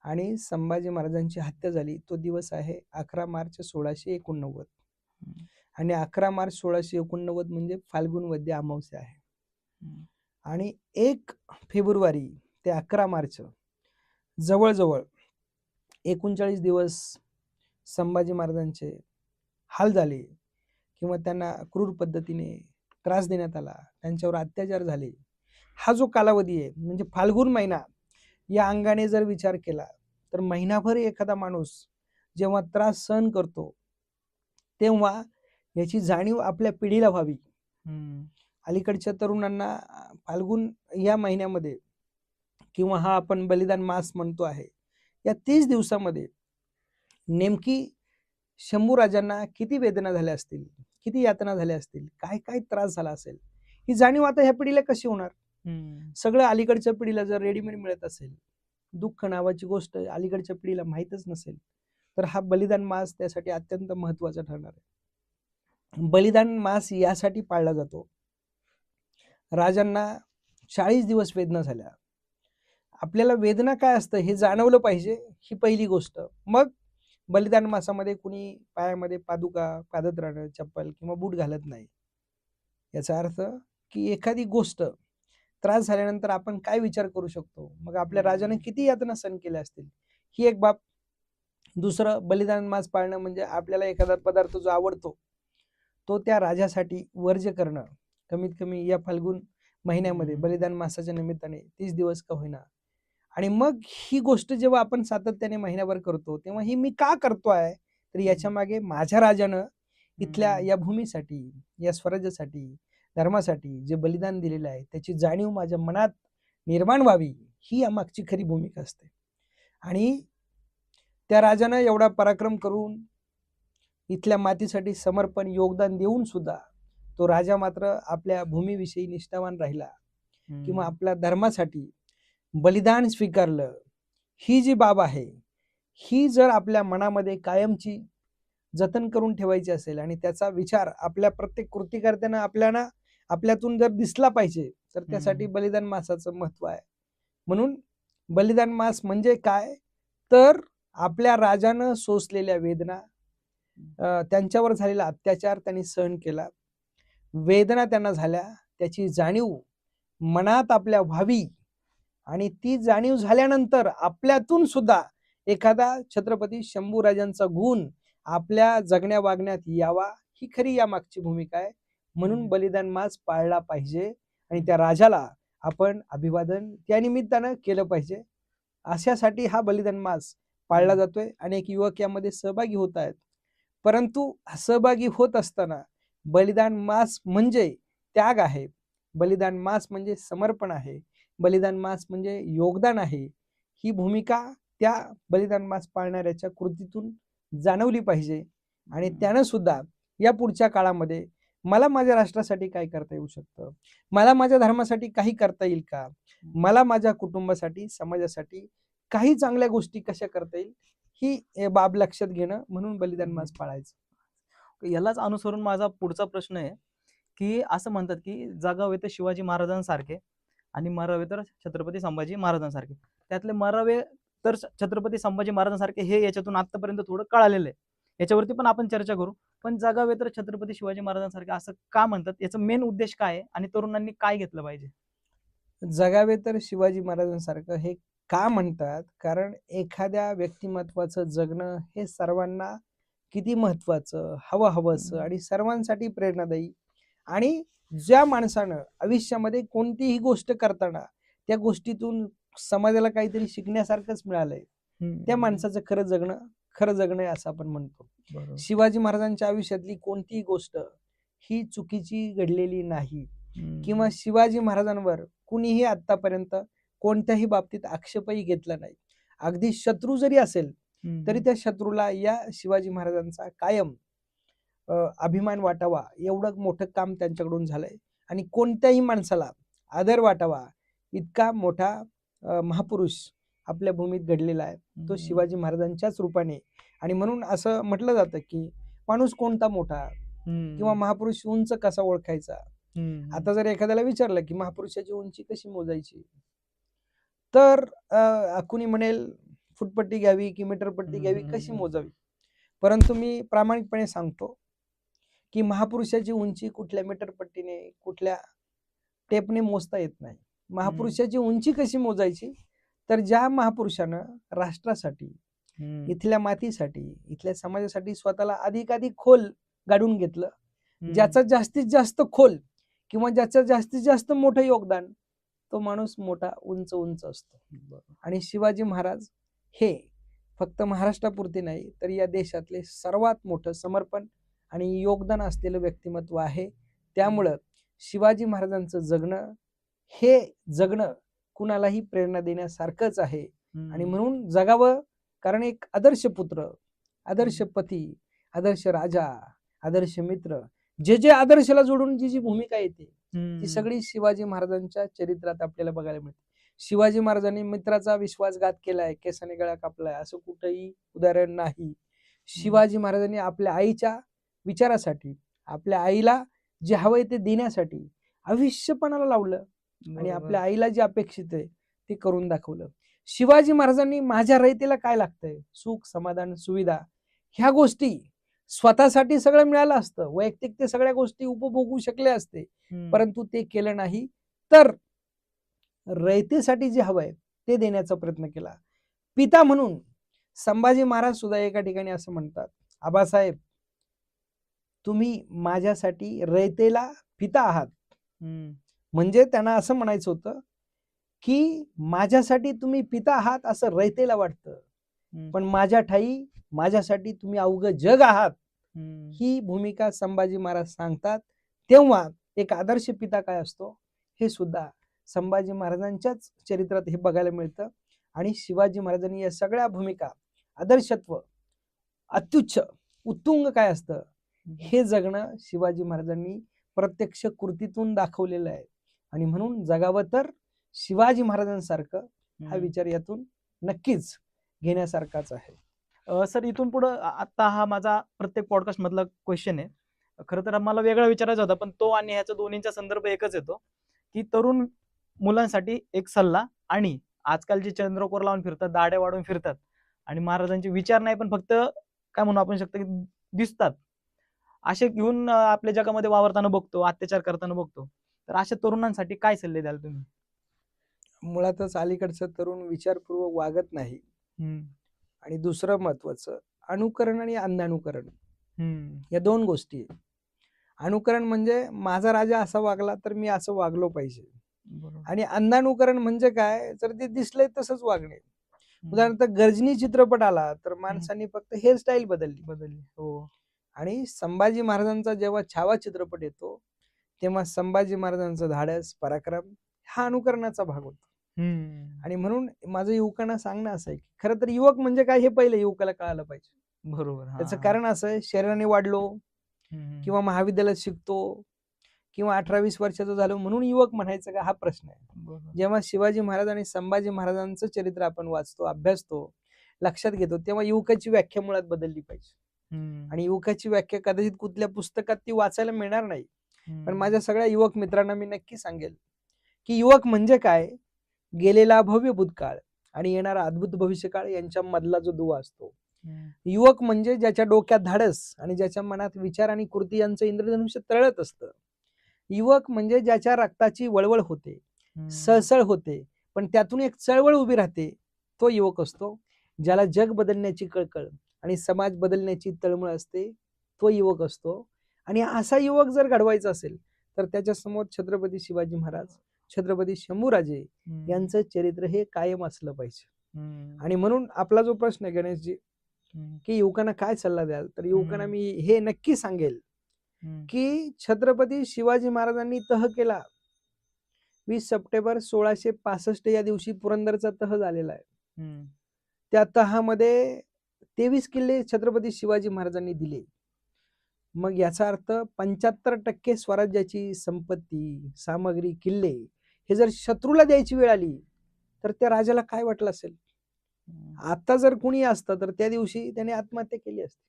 S1: आणि संभाजी महाराजांची हत्या झाली तो दिवस आहे 11 मार्च 1689 आणि 11 मार्च 1689 म्हणजे फाल्गुन वद्य अमावस्या आहे. आणि 1 फेब्रुवारी ते 11 मार्च जवळजवळ 39 दिवस संभाजी महाराजांचे हाल झाले किंवा त्यांना क्रूर पद्धतीने त्रास देण्यात आला, त्यांच्यावर अत्याचार झाले. हा जो कालावधी आहे म्हणजे फाल्गुन महिना या अंगाने जर विचार केला तर महिनाभर एखादा माणूस जेव्हा त्रास सहन करतो तेव्हा याची जाणीव आपल्या पिढीला व्हावी. अलीकडच्या तरुणांना फाल्गुन या महिन्यामध्ये किंवा हा आपण बलिदान मास म्हणतो आहे या 30 दिवसामध्ये नेमकी शंभूराजांना किती वेदना झाल्या असतील, किती यातना झाल्या असतील, काय काय त्रास झाला असेल, ही जाणीव आता ह्या पिढीला कशी होणार? सगळं अलीकडच्या पिढीला जर रेडीमेड मिळत असेल, दुःख नावाची गोष्ट अलीकडच्या पिढीला माहीतच नसेल, तर हा बलिदान मास त्यासाठी अत्यंत महत्वाचा ठरणार आहे. बलिदान मास यासाठी पाळला जातो, राजांना 40 दिवस वेदना झाल्या, आपल्याला वेदना काय असतं हे जाणवलं पाहिजे, ही पहिली गोष्ट. मग बलिदान मासामध्ये कुणी पायामध्ये पादुका, पादत्राणं, चप्पल किंवा बूट घालत नाही. याचा अर्थ की एखादी गोष्ट त्रास झाल्यानंतर आपण काय विचार करू शकतो, मग आपल्या राजाने किती यातना सहन केल्या असतील, ही एक बाब. दुसरं, बलिदान मास पाळणं म्हणजे आपल्याला एखादा पदार्थ जो आवडतो तो त्या राजासाठी वर्ज्य करणं, कमीत कमी या फाल्गुन महिन्यामध्ये बलिदान मासाच्या निमित्ताने 30 दिवस का होईना. आणि मग ही गोष्ट जेव्हा आपण सातत्याने महिन्याभर करतो तेव्हा ही मी का करतोय, तर याच्या मागे माझ्या राजानं इथल्या या भूमीसाठी, या स्वराज्यासाठी, धर्मासाठी जे बलिदान दिलेलं आहे त्याची जाणीव माझ्या मनात निर्माण व्हावी, ही यामागची खरी भूमिका असते. आणि त्या राजानं एवढा पराक्रम करून इथल्या मातीसाठी समर्पण योगदान देऊन सुद्धा तो राजा मात्र आपल्या भूमीविषयी निष्ठावान राहिला किंवा आपल्या धर्मासाठी बलिदान स्वीकारलं, ही जी बाब आहे ही जर आपल्या मनामध्ये कायमची जतन करून ठेवायची असेल आणि त्याचा विचार आपल्या प्रत्येक कृतीकर्त्यांना आपल्यातून जर दिसला पाहिजे तर त्यासाठी बलिदान मासाचं महत्व आहे. म्हणून बलिदान मास म्हणजे काय, तर आपल्या राजानं सोसलेल्या वेदना, त्यांच्यावर झालेला अत्याचार त्यांनी सहन केला, वेदना त्यांना झाल्या, त्याची जाणीव मनात आपल्या व्हावी आणि ती जाणीव झाल्यानंतर आपल्यातून सुद्धा एखादा छत्रपती शंभूराजांचा गुण आपल्या जगण्या वागण्यात यावा, ही खरी या मागची भूमिका आहे. म्हणून बलिदान मास पाळला पाहिजे आणि त्या राजाला आपण अभिवादन त्या निमित्तानं केलं पाहिजे. अशासाठी हा बलिदान मास पाळला जातोय. अनेक युवक यामध्ये सहभागी होत आहेत, परंतु सहभागी होत असताना बलिदान मास म्हणजे त्याग आहे, बलिदान मास म्हणजे समर्पण आहे, बलिदान मास म्हणजे योगदान आहे, ही भूमिका त्या बलिदान मास पाळणाऱ्याच्या कृतीतून जाणवली पाहिजे. आणि त्यानं सुद्धा या पुढच्या काळामध्ये मला माझ्या राष्ट्रासाठी काय करता येऊ शकतं, मला माझ्या धर्मासाठी काही करता येईल का, मला माझ्या कुटुंबासाठी समाजासाठी काही चांगल्या गोष्टी कशा करता येईल, ही बाब लक्षात घेणं, म्हणून बलिदान मास पाळायचं.
S2: यालाच अनुसरून माझा पुढचा प्रश्न आहे की असं म्हणतात की जगावे तर शिवाजी महाराजांसारखे आणि मरावे तर छत्रपती संभाजी महाराजांसारखे. त्यातले मरावे तर छत्रपती संभाजी महाराजांसारखे हे याच्यातून आतापर्यंत थोडं कळालेलं आहे. याच्यावरती पण आपण चर्चा करू. पण जगावे तर छत्रपती शिवाजी महाराजांसारखे असं का म्हणतात, याचा मेन उद्देश काय आहे आणि तरुणांनी काय घेतलं पाहिजे?
S1: जगावे तर शिवाजी महाराजांसारखं हे का म्हणतात, कारण एखाद्या व्यक्तिमत्वाचं जगणं हे सर्वांना किती महत्वाचं, हवंसं आणि सर्वांसाठी प्रेरणादायी, आणि ज्या माणसानं आयुष्यामध्ये कोणतीही गोष्ट करताना त्या गोष्टीतून समाजाला काहीतरी शिकण्यासारखंच मिळालंय, त्या माणसाचं खरं जगणं असं आपण म्हणतो. शिवाजी महाराजांच्या आयुष्यातली कोणतीही गोष्ट ही चुकीची घडलेली नाही, किंवा शिवाजी महाराजांवर कुणीही आतापर्यंत कोणत्याही बाबतीत आक्षेपही घेतला नाही. अगदी शत्रू जरी असेल तरी त्या शत्रूला या शिवाजी महाराजांचा कायम अभिमान वाटावा, एवढं मोठं काम त्यांच्याकडून झालंय. आणि कोणत्याही माणसाला आदर वाटावा इतका मोठा महापुरुष आपल्या भूमीत घडलेला आहे, तो शिवाजी महाराजांच्याच रूपाने. आणि म्हणून असं म्हटलं जातं की माणूस कोणता मोठा किंवा महापुरुष उंच कसा ओळखायचा. आता जर एखाद्याला विचारलं की महापुरुषाची उंची कशी मोजायची, तर कुणी म्हणेल फुटपट्टी घ्यावी की मीटरपट्टी घ्यावी, कशी मोजावी. परंतु मी प्रामाणिकपणे सांगतो की महापुरुषाची उंची कुठल्या मीटरपट्टीने, कुठल्या टेपने मोजता येत नाही. महापुरुषाची उंची कशी मोजायची, तर ज्या महापुरुषानं राष्ट्रासाठी, इथल्या मातीसाठी, इथल्या समाजासाठी स्वतःला अधिकाधिक खोल गाडून घेतलं, ज्याचं जास्तीत जास्त खोल किंवा ज्याचं जास्तीत जास्त मोठं योगदान, तो माणूस मोठा उंच असतो. आणि शिवाजी महाराज हे फक्त महाराष्ट्रापुरते नाही तर या देशातले सर्वात मोठं समर्पण आणि योगदान असलेलं व्यक्तिमत्व आहे. त्यामुळं शिवाजी महाराजांचं जगणं कुणालाही प्रेरणा देण्यासारखंच आहे. आणि म्हणून जगावं, कारण एक आदर्श पुत्र, आदर्श पती, आदर्श राजा, आदर्श मित्र, जे आदर्शाला जोडून जी भूमिका येते ती सगळी शिवाजी महाराजांच्या चरित्रात आपल्याला बघायला मिळते. शिवाजी महाराजांनी मित्राचा विश्वासघात केलाय, केसाने गळा कापलाय, असं कुठंही उदाहरण नाही. शिवाजी महाराजांनी आपल्या आईच्या विचारासाठी, आपल्या आईला जे हवंय ते देण्यासाठी आयुष्यपणाला लावलं आणि आपल्या आईला जे अपेक्षित आहे ते करून दाखवलं. शिवाजी महाराजांनी माझ्या रयतेला काय लागतंय, सुख, समाधान, सुविधा, ह्या गोष्टी स्वतःसाठी सगळं मिळालं असतं, वैयक्तिक ते सगळ्या गोष्टी उपभोगू शकले असते, परंतु ते केलं नाही, तर रयतेसाठी जे हवंय ते देण्याचा प्रयत्न केला. पिता म्हणून संभाजी महाराज सुद्धा एका ठिकाणी असं म्हणतात, आबासाहेब तुम्ही माझ्यासाठी रयतेला पिता आहात. म्हणजे त्यांना असं म्हणायचं होतं की माझ्यासाठी तुम्ही पिता आहात असं रयतेला वाटतं, पण माझ्या ठाई माझ्यासाठी तुम्ही अवघं जग आहात, ही भूमिका संभाजी महाराज सांगतात. तेव्हा एक आदर्श पिता काय असतो हे सुद्धा संभाजी महाराजांच्याच चरित्रात हे बघायला मिळतं. आणि शिवाजी महाराजांनी या सगळ्या भूमिका, आदर्शत्व, अत्युच्च, उत्तुंग काय असतं हे जगणं शिवाजी महाराजांनी प्रत्यक्ष कृतीतून दाखवलेलं आहे. आणि म्हणून जगावं तर शिवाजी महाराजांसारखं, हा विचार यातून नक्कीच घेण्यासारखाच आहे.
S2: सर, इथून पुढं आता हा माझा प्रत्येक पॉडकास्ट मधला क्वेश्चन आहे. खरं तर मला वेगळा विचारायचा होता, पण तो आणि ह्याचा दोन्हींचा संदर्भ एकच येतो की तरुण मुलांसाठी एक सल्ला. आणि आजकालचे चंद्रकोर लावून फिरतात, दाढ्या वाढून फिरतात आणि महाराजांचे विचार नाही पण फक्त काय म्हणू आपण शकतो की दिसतात, असे घेऊन आपल्या जगामध्ये वावरताना बघतो, अत्याचार करताना बघतो. तर अशा तरुणांसाठी काय सल्ले द्याल तुम्ही?
S1: मुळातच अलीकडचं तरुण विचारपूर्वक वागत नाही. आणि दुसरं महत्वाचं, अनुकरण आणि अंधानुकरण, या दोन गोष्टी. अनुकरण म्हणजे माझा राजा असा वागला तर मी असं वागलो पाहिजे, आणि अंधानुकरण म्हणजे काय, जर ते दिसलंय तसंच वागणे. उदाहरणार्थ गजनी चित्रपट आला तर माणसांनी फक्त हेअरस्टाईल बदलली. हो. आणि संभाजी महाराजांचा जेव्हा छावा चित्रपट येतो तेव्हा संभाजी महाराजांचा धाडस, पराक्रम हा अनुकरणाचा भाग होतो. आणि म्हणून माझं युवकांना सांगणं असं आहे की खरं तर युवक म्हणजे काय हे पहिले युवकाला कळायला पाहिजे. बरोबर. त्याचं कारण असं आहे, शरीराने वाढलो, किंवा महाविद्यालयात शिकतो किंवा 18-20 वर्षाचं झालो म्हणून युवक म्हणायचं का, हा प्रश्न आहे. जेव्हा शिवाजी महाराज आणि संभाजी महाराजांचं चरित्र आपण वाचतो, अभ्यासतो, लक्षात घेतो, तेव्हा युवकाची व्याख्या मुळात बदलली पाहिजे. आणि युवकाची व्याख्या कदाचित कुठल्या पुस्तकात ती वाचायला मिळणार नाही. पण माझ्या सगळ्या युवक मित्रांना मी नक्की सांगेल की युवक म्हणजे काय, गेलेला भव्य भूतकाळ आणि येणारा अद्भुत भविष्यकाळ यांच्या मधला जो दुवा असतो. युवक म्हणजे ज्याच्या डोक्यात धाडस आणि ज्याच्या मनात विचार आणि कृती यांचं इंद्रधनुष्य तळत असतं. युवक म्हणजे ज्याच्या रक्ताची वळवळ होते, सळसळ होते, पण त्यातून एक चळवळ उभी राहते, तो युवक असतो. ज्याला जग बदलण्याची कळकळ आणि समाज बदलण्याची तळमळ असते, तो युवक असतो. आणि असा युवक जर घडवायचा असेल तर त्याच्या समोर छत्रपती शिवाजी महाराज, छत्रपती शंभूराजे यांचं चरित्र हे कायम असलं पाहिजे. आणि म्हणून आपला जो प्रश्न आहे गणेशजी, की युवकांना काय सल्ला द्याल, तर युवकांना मी हे नक्की सांगेल की छत्रपती शिवाजी महाराजांनी तह केला 20 सप्टेंबर 1665 या दिवशी पुरंदरचा तह झालेला आहे. त्या तहामध्ये 23 किल्ले छत्रपती शिवाजी महाराजांनी दिले. मग याचा अर्थ 75% स्वराज्याची संपत्ती, सामग्री, किल्ले हे जर शत्रूला द्यायची वेळ आली तर त्या राजाला काय वाटलं असेल. आता जर कुणी असतं तर त्या दिवशी त्याने आत्महत्या केली असती.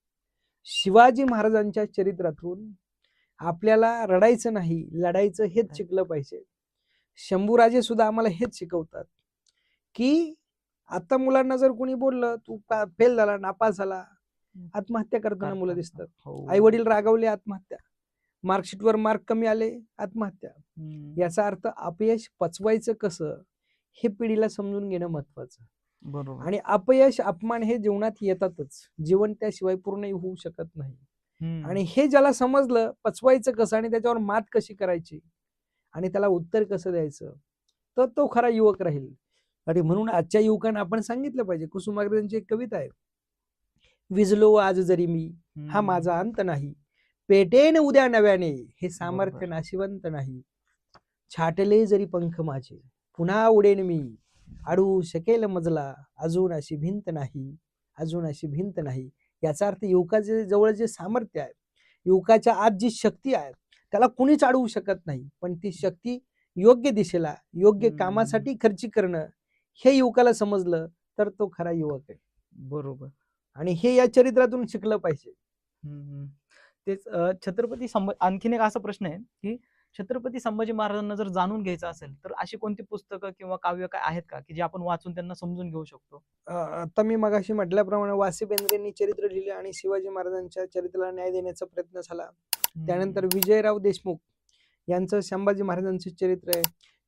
S1: शिवाजी महाराजांच्या चरित्रातून आपल्याला रडायचं नाही, लढायचं हेच शिकलं पाहिजे. शंभूराजे सुद्धा आम्हाला हेच शिकवतात की आता मुलांना जर कोणी बोललं तू फेल झाला, नापास झाला, आत्महत्या करताना मुलं दिसतात. आई वडील रागावले, आत्महत्या. मार्कशीटवर मार्क कमी आले, आत्महत्या. याचा अर्थ अपयश पचवायचं कसं हे पिढीला समजून घेणं महत्वाचं.
S2: बरोबर.
S1: आणि अपयश, अपमान हे जीवनात येतातच, जीवन त्याशिवाय पूर्ण होऊ शकत नाही. आणि हे ज्याला समजलं पचवायचं कसं आणि त्याच्यावर मात कशी करायची आणि त्याला उत्तर कसं द्यायचं, तर तो खरा युवक राहील. आणि म्हणून आजच्या युवकांना आपण सांगितलं पाहिजे. कुसुमाग्रजांची एक कविता आहे, विजलो आज जरी मी हा माझा अंत नाही, पेटेन उद्या नव्याने हे सामर्थ्य नाशिवंत नाही, छाटले जरी पंख माझे पुन्हा उडेन मी, अडू शकेल मजला अजून अशी भिंत नाही, अजून अशी भिंत नाही. याचा अर्थ युवकाच्या जवळ जे सामर्थ्य आहे, युवकाच्या आत जी शक्ती आहे त्याला कुणीच अडवू शकत नाही. पण ती शक्ती योग्य दिशेला, योग्य कामासाठी खर्ची करणं हे युवकाला समजलं तर तो खरा युवक आहे.
S2: बरोबर.
S1: आणि हे या चरित्रातून शिकलं पाहिजे.
S2: तेच छत्रपती आणखीन एक असा प्रश्न आहे की छत्रपती संभाजी महाराजांना जर जाणून घ्यायचं असेल तर अशी कोणती पुस्तकं किंवा काव्य काय आहेत का की जे आपण वाचून त्यांना समजून घेऊ शकतो?
S1: आता मी मगाशी म्हटल्याप्रमाणे वासी बेंद्रेंनी चरित्र लिहिले आणि शिवाजी महाराजांच्या चरित्राला न्याय देण्याचा प्रयत्न झाला. त्यानंतर विजयराव देशमुख यांचं संभाजी महाराजांचे चरित्र आहे.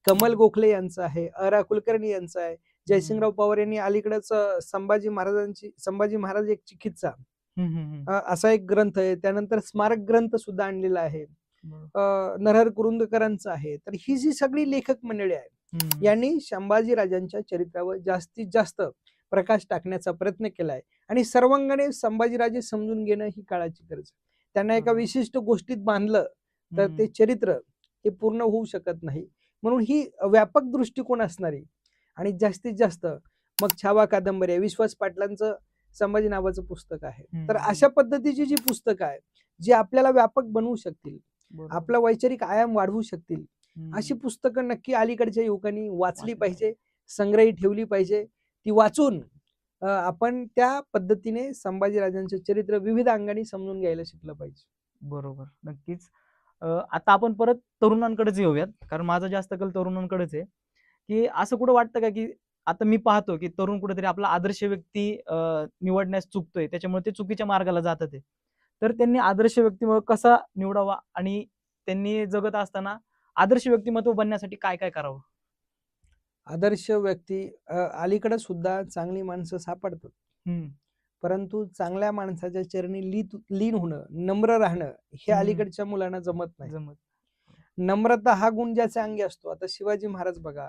S1: कमल गोखले यांचं आहे, अ.रा. कुलकर्णी यांचं आहे. जयसिंगराव पवार यांनी अलीकडेच संभाजी महाराज एक चिकित्सा असा एक ग्रंथ आहे. त्यानंतर स्मारक ग्रंथ सुद्धा आणलेला आहे. नरहर कुरुंदकरांचं आहे. तर ही जी सगळी लेखक मंडळी आहे यांनी संभाजी राजांच्या चरित्रावर जास्तीत जास्त प्रकाश टाकण्याचा प्रयत्न केलाय. आणि सर्वांगाने संभाजीराजे समजून घेणं ही काळाची गरज आहे. त्यांना एका विशिष्ट गोष्टीत बांधलं तर ते चरित्र हे पूर्ण होऊ शकत नाही. म्हणून ही व्यापक दृष्टिकोन असणारी आणि जास्तीत जास्त मग छावा कादंबरी आहे, विश्वास पाटलांचं संभाजी नावाचं पुस्तक आहे. तर अशा पद्धतीची जी पुस्तकं आहेत जी आपल्याला व्यापक बनवू शकतील, आपला वैचारिक आयाम वाढवू शकतील, अशी पुस्तकं नक्की अलीकडच्या युवकांनी वाचली पाहिजे, संग्रही ठेवली पाहिजे. ती वाचून आपण त्या पद्धतीने संभाजीराजांचे चरित्र विविध अंगाने समजून घ्यायला शिकलं पाहिजे.
S2: बरोबर, नक्कीच. आता आपण परत तरुणांकडेच येऊयात, कारण माझा जास्त कल तरुणांकडेच आहे. की असं कुठं वाटतं का की आता मी पाहतो की तरुण कुठेतरी आपला आदर्श व्यक्ती निवडण्यास चुकतोय, त्याच्यामुळे ते चुकीच्या मार्गाला जातात आहे. तर त्यांनी आदर्श व्यक्तिमत्व कसा निवडावा आणि त्यांनी जगत असताना आदर्श व्यक्तिमत्व बनण्यासाठी काय काय करावं?
S1: आदर्श व्यक्ती अलीकडे सुद्धा चांगली माणसं सापडतात, परंतु चांगल्या माणसाच्या चरणी लीन होणं, नम्र राहणं हे अलीकडच्या मुलांना जमत नाही. नम्रता हा गुण ज्याच्या अंगी असतो, आता शिवाजी महाराज बघा,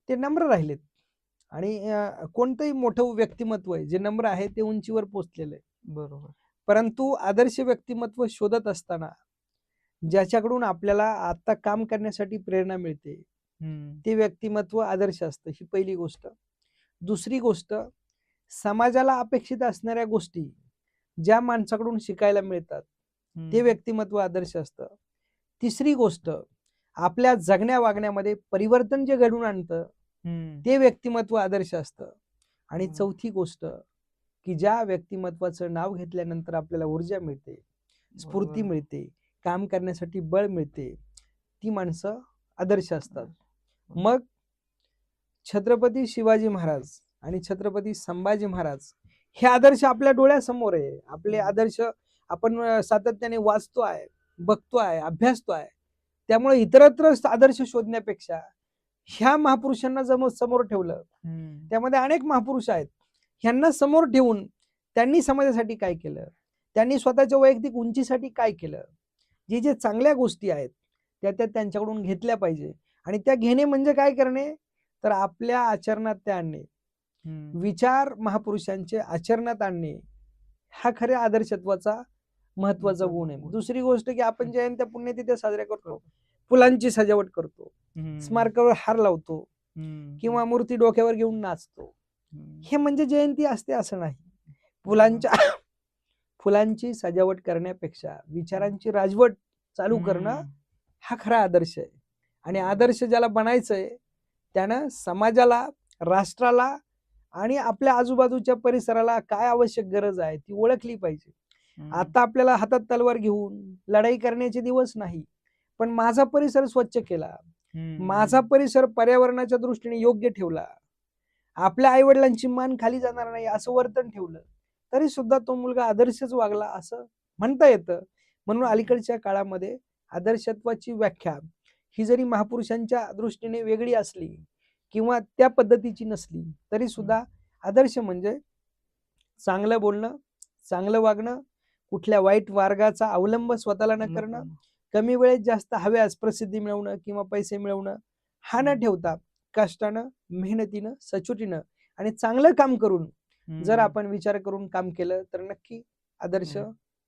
S1: ते नम्र राहिलेत. आणि कोणतंही मोठं व्यक्तिमत्व आहे जे नम्र आहे ते उंचीवर पोहोचलेलं आहे.
S2: बरोबर.
S1: परंतु आदर्श व्यक्तिमत्व शोधत असताना ज्याच्याकडून आपल्याला आता काम करण्यासाठी प्रेरणा मिळते ते व्यक्तिमत्व आदर्श असतं, ही पहिली गोष्ट. दुसरी गोष्ट, समाजाला अपेक्षित असणाऱ्या गोष्टी ज्या माणसाकडून शिकायला मिळतात ते व्यक्तिमत्व आदर्श असतं. तिसरी गोष्ट, आपल्या जगण्या वागण्यामध्ये परिवर्तन जे घडवून आणतं ते व्यक्तिमत्व आदर्श असतं. आणि चौथी गोष्ट, की ज्या व्यक्तिमत्वाचं नाव घेतल्यानंतर आपल्याला ऊर्जा मिळते, स्फूर्ती मिळते, काम करण्यासाठी बळ मिळते, ती माणसं आदर्श असतात. मग छत्रपती शिवाजी महाराज आणि छत्रपती संभाजी महाराज हे आदर्श आपल्या डोळ्यासमोर आहे. आपले आदर्श आपण सातत्याने वाचतोय, बघतोय, अभ्यासतोय. त्यामुळे इतरत्र आदर्श शोधण्यापेक्षा ह्या महापुरुषांना समोर ठेवलं. त्यामध्ये अनेक महापुरुष आहेत. ह्यांना समोर ठेवून त्यांनी समाजासाठी काय केलं, त्यांनी स्वतःच्या वैयक्तिक उंचीसाठी काय केलं, जे चांगल्या गोष्टी आहेत त्या त्यांच्याकडून घेतल्या पाहिजे. आणि त्या घेणे म्हणजे काय करणे, तर आपल्या आचरणात ते आणणे. विचार महापुरुषांचे आचरणात आणणे हा खऱ्या आदर्शत्वाचा महत्वाचा गुण आहे. दुसरी गोष्ट, की आपण जयंत्या पुण्यतिथ्या साजऱ्या करतो, फुलांची सजावट करतो, स्मारकावर हार लावतो किंवा मूर्ती डोक्यावर घेऊन नाचतो. हे म्हणजे जयंती असते असं नाही. फुलांची सजावट करण्यापेक्षा विचारांची राजवट चालू करणं हा खरा आदर्श आहे. आणि आदर्श ज्याला बनायचंय त्यानं समाजाला, राष्ट्राला आणि आपल्या आजूबाजूच्या परिसराला काय आवश्यक गरज आहे ती ओळखली पाहिजे. आता आपल्याला हातात तलवार घेऊन लढाई करण्याचे दिवस नाही, पण माझा परिसर स्वच्छ केला, माझा परिसर पर्यावरणाच्या दृष्टीने योग्य ठेवला, आपल्या आई वडिलांची मान खाली जाणार नाही असं वर्तन ठेवलं, तरी सुद्धा तो मुलगा आदर्शच वागला असं म्हणता येतं. म्हणून अलीकडच्या काळामध्ये आदर्शत्वाची व्याख्या ही जरी महापुरुषांच्या दृष्टीने वेगळी असली किंवा त्या पद्धतीची नसली, तरी सुद्धा आदर्श म्हणजे चांगलं बोलणं, चांगलं वागणं, कुठल्या वाईट मार्गाचा अवलंब स्वतःला न करणं, कमी वेळेत जास्त हव्यास प्रसिद्धी मिळवणं किंवा पैसे मिळवणं हा न ठेवता कष्टानं, मेहनतीनं, सचोटीनं आणि चांगलं काम करून जर आपण विचार करून काम केलं तर नक्की आदर्श